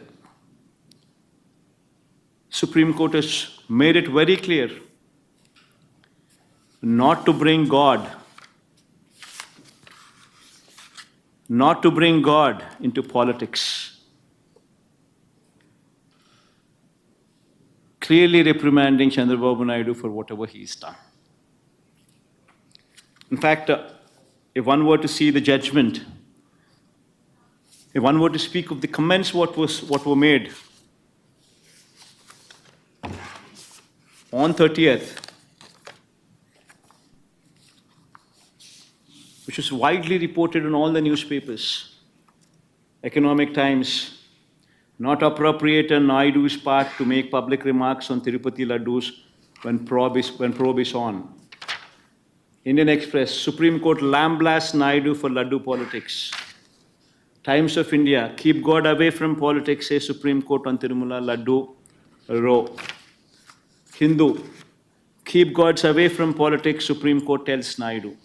Supreme Court has made it very clear not to bring God into politics. Clearly reprimanding Chandrababu Naidu for whatever he's done. In fact, if one were to see the judgment, if one were to speak of the comments what were made on 30th, which was widely reported in all the newspapers, Economic Times, not appropriate on Naidu's part to make public remarks on Tirupati Laddus when probe is on. Indian Express, Supreme Court lambasts Naidu for Laddu politics. Times of India, keep God away from politics, says Supreme Court on Tirumala Laddu Row. Hindu, keep gods away from politics, Supreme Court tells Naidu.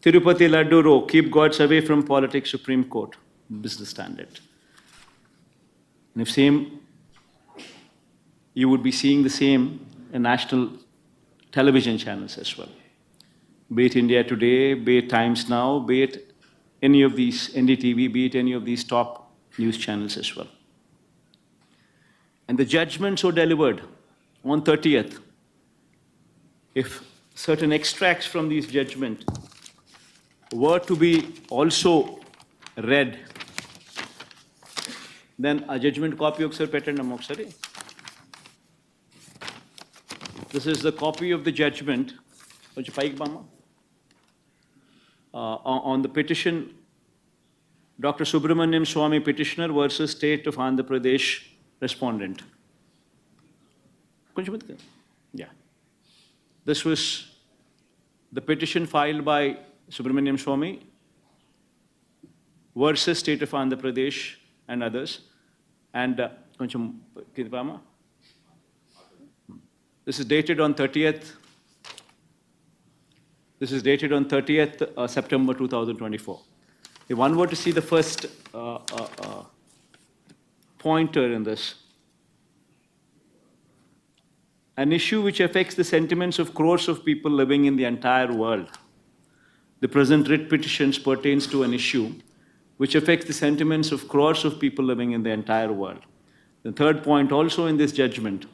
Tirupati Laddu Row, keep gods away from politics, Supreme Court. Business Standard. And if same, you would be seeing the same in national television channels as well. Be it India Today, be it Times Now, be it any of these, NDTV, be it any of these top news channels as well. And the judgments were delivered on 30th. If certain extracts from these judgments were to be also read, then a judgment copy of Sir Petendam Moksari. This is the copy of the judgment on the petition, Dr. Subramaniam Swamy petitioner versus State of Andhra Pradesh respondent. Yeah. This was the petition filed by Subramaniam Swamy versus State of Andhra Pradesh and others. And this is dated on 30th. This is dated on 30th September 2024. If one were to see the first pointer in this, an issue which affects the sentiments of crores of people living in the entire world. The present writ petitions pertains to an issue which affects the sentiments of crores of people living in the entire world. The third point also in this judgment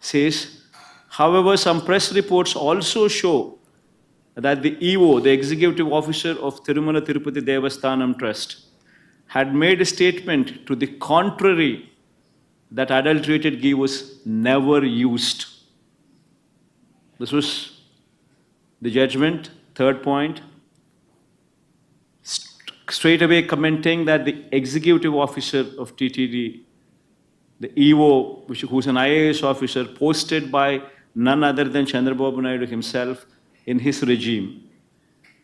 says, however, some press reports also show that the EO, the executive officer of Tirumala Tirupati Devasthanam Trust, had made a statement to the contrary that adulterated ghee was never used. This was the judgment, third point. Straight away commenting that the executive officer of TTD, the EO, who's an IAS officer, posted by none other than Chandrababu Naidu himself in his regime,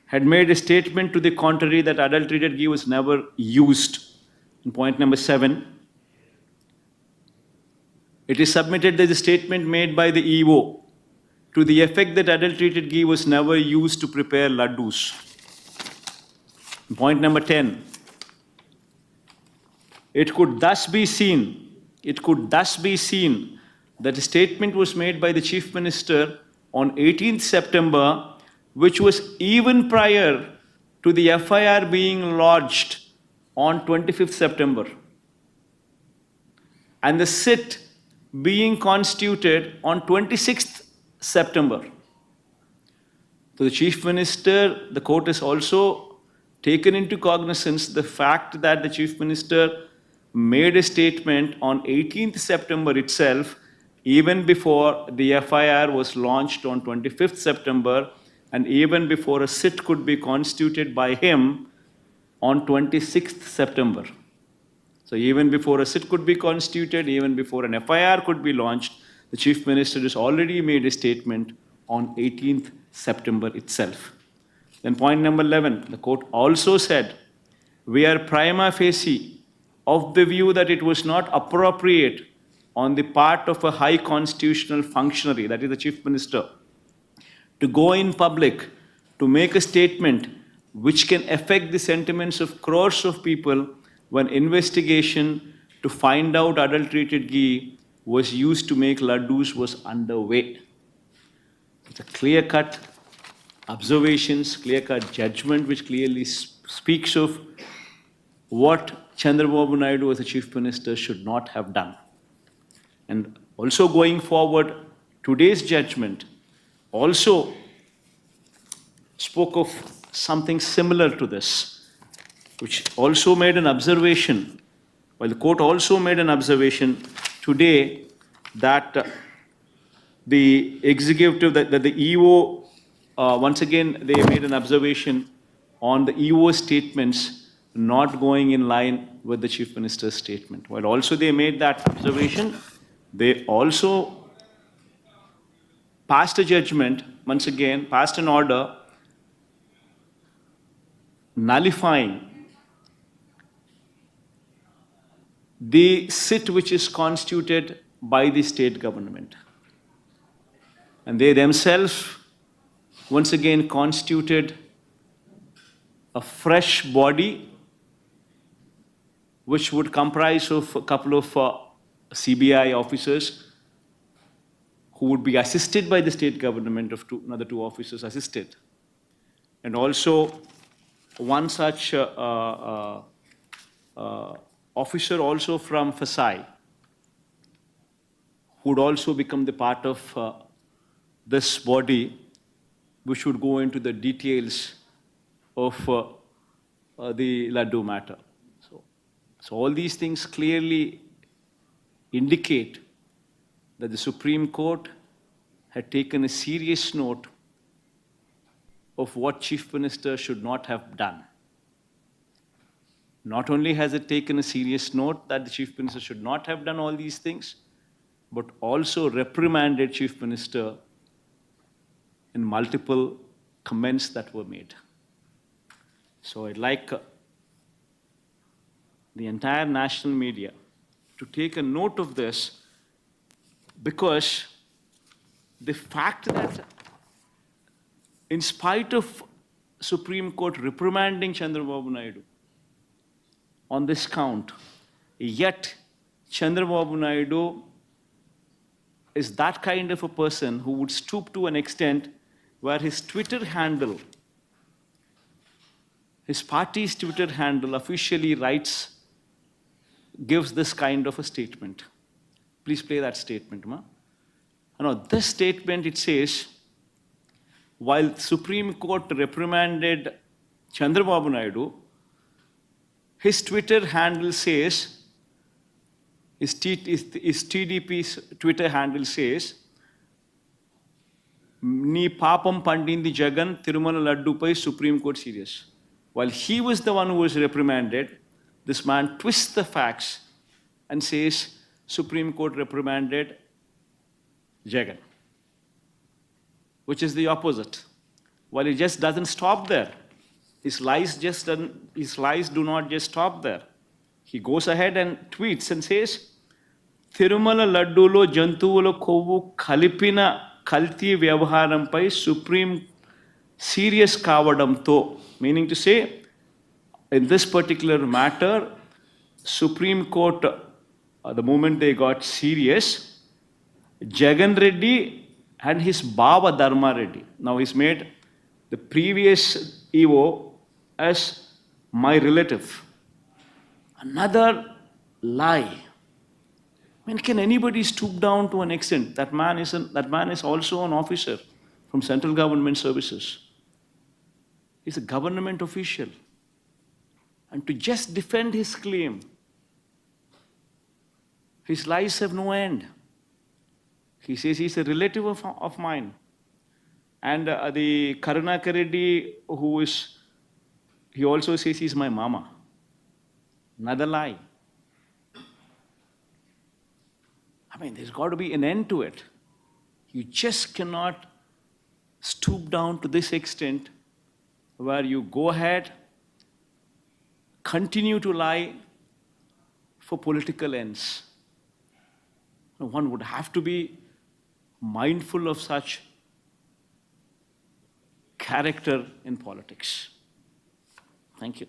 had made a statement to the contrary that adulterated ghee was never used. In point number 7, it is submitted that the statement made by the EO to the effect that adulterated ghee was never used to prepare laddus. In point number 10, it could thus be seen that a statement was made by the Chief Minister on 18th September, which was even prior to the FIR being lodged on 25th September, and the sit being constituted on 26th September. So the Chief Minister, the court has also taken into cognizance the fact that the Chief Minister made a statement on 18th September itself, even before the FIR was launched on 25th September, and even before a sit could be constituted by him on 26th September. So even before a sit could be constituted, even before an FIR could be launched, the Chief Minister has already made a statement on 18th September itself. Then point number 11, the court also said, we are prima facie of the view that it was not appropriate on the part of a high constitutional functionary, that is the Chief Minister, to go in public to make a statement which can affect the sentiments of crores of people when investigation to find out adulterated ghee was used to make laddus was underway. It's a clear-cut observations, clear-cut judgment which clearly speaks of what Chandrababu Naidu as a Chief Minister should not have done. And also going forward, today's judgment also spoke of something similar to this, which also made an observation, while the court also made an observation today that the executive, that the EO, once again, they made an observation on the EO statements not going in line with the Chief Minister's statement. While also they made that observation, they also passed a judgment, once again, passed an order nullifying the sit which is constituted by the state government. And they themselves, once again, constituted a fresh body which would comprise of a couple of CBI officers who would be assisted by the state government of another two officers assisted. And also one such officer also from FSI who would also become the part of this body which would go into the details of the Laddu matter. So all these things clearly indicate that the Supreme Court had taken a serious note of what Chief Minister should not have done. Not only has it taken a serious note that the Chief Minister should not have done all these things, but also reprimanded Chief Minister in multiple comments that were made. So I'd like the entire national media to take a note of this, because the fact that in spite of Supreme Court reprimanding Chandrababu Naidu on this count, yet Chandrababu Naidu is that kind of a person who would stoop to an extent where his Twitter handle, his party's Twitter handle officially gives this kind of a statement. Please play that statement, ma. No, this statement, it says, while Supreme Court reprimanded Chandrababu Naidu, his Twitter handle says, his TDP's Twitter handle says, "Nee papam pandindi Jagan Tirumala Laddu pai Supreme Court serious." While he was the one who was reprimanded, this man twists the facts and says Supreme Court reprimanded Jagan, which is the opposite. While it just doesn't stop there. His lies do not just stop there. He goes ahead and tweets and says, Tirumala Laddulo Jantuvula Kovu Kalipina Kalti Vyavaharampai Supreme Serious Kavadamto. Meaning to say, in this particular matter, Supreme Court, the moment they got serious, Jagan Reddy and his Baba Dharma Reddy. Now he's made the previous EO as my relative. Another lie. I mean, can anybody stoop down to an extent? That man is also an officer from central government services. He's a government official. And to just defend his claim His lies have no end. He says he's a relative of mine. And the Karunakar Reddy, he also says he's my mama. Another lie. I mean, there's got to be an end to it. You just cannot stoop down to this extent where you go ahead, continue to lie for political ends. One would have to be mindful of such character in politics. Thank you.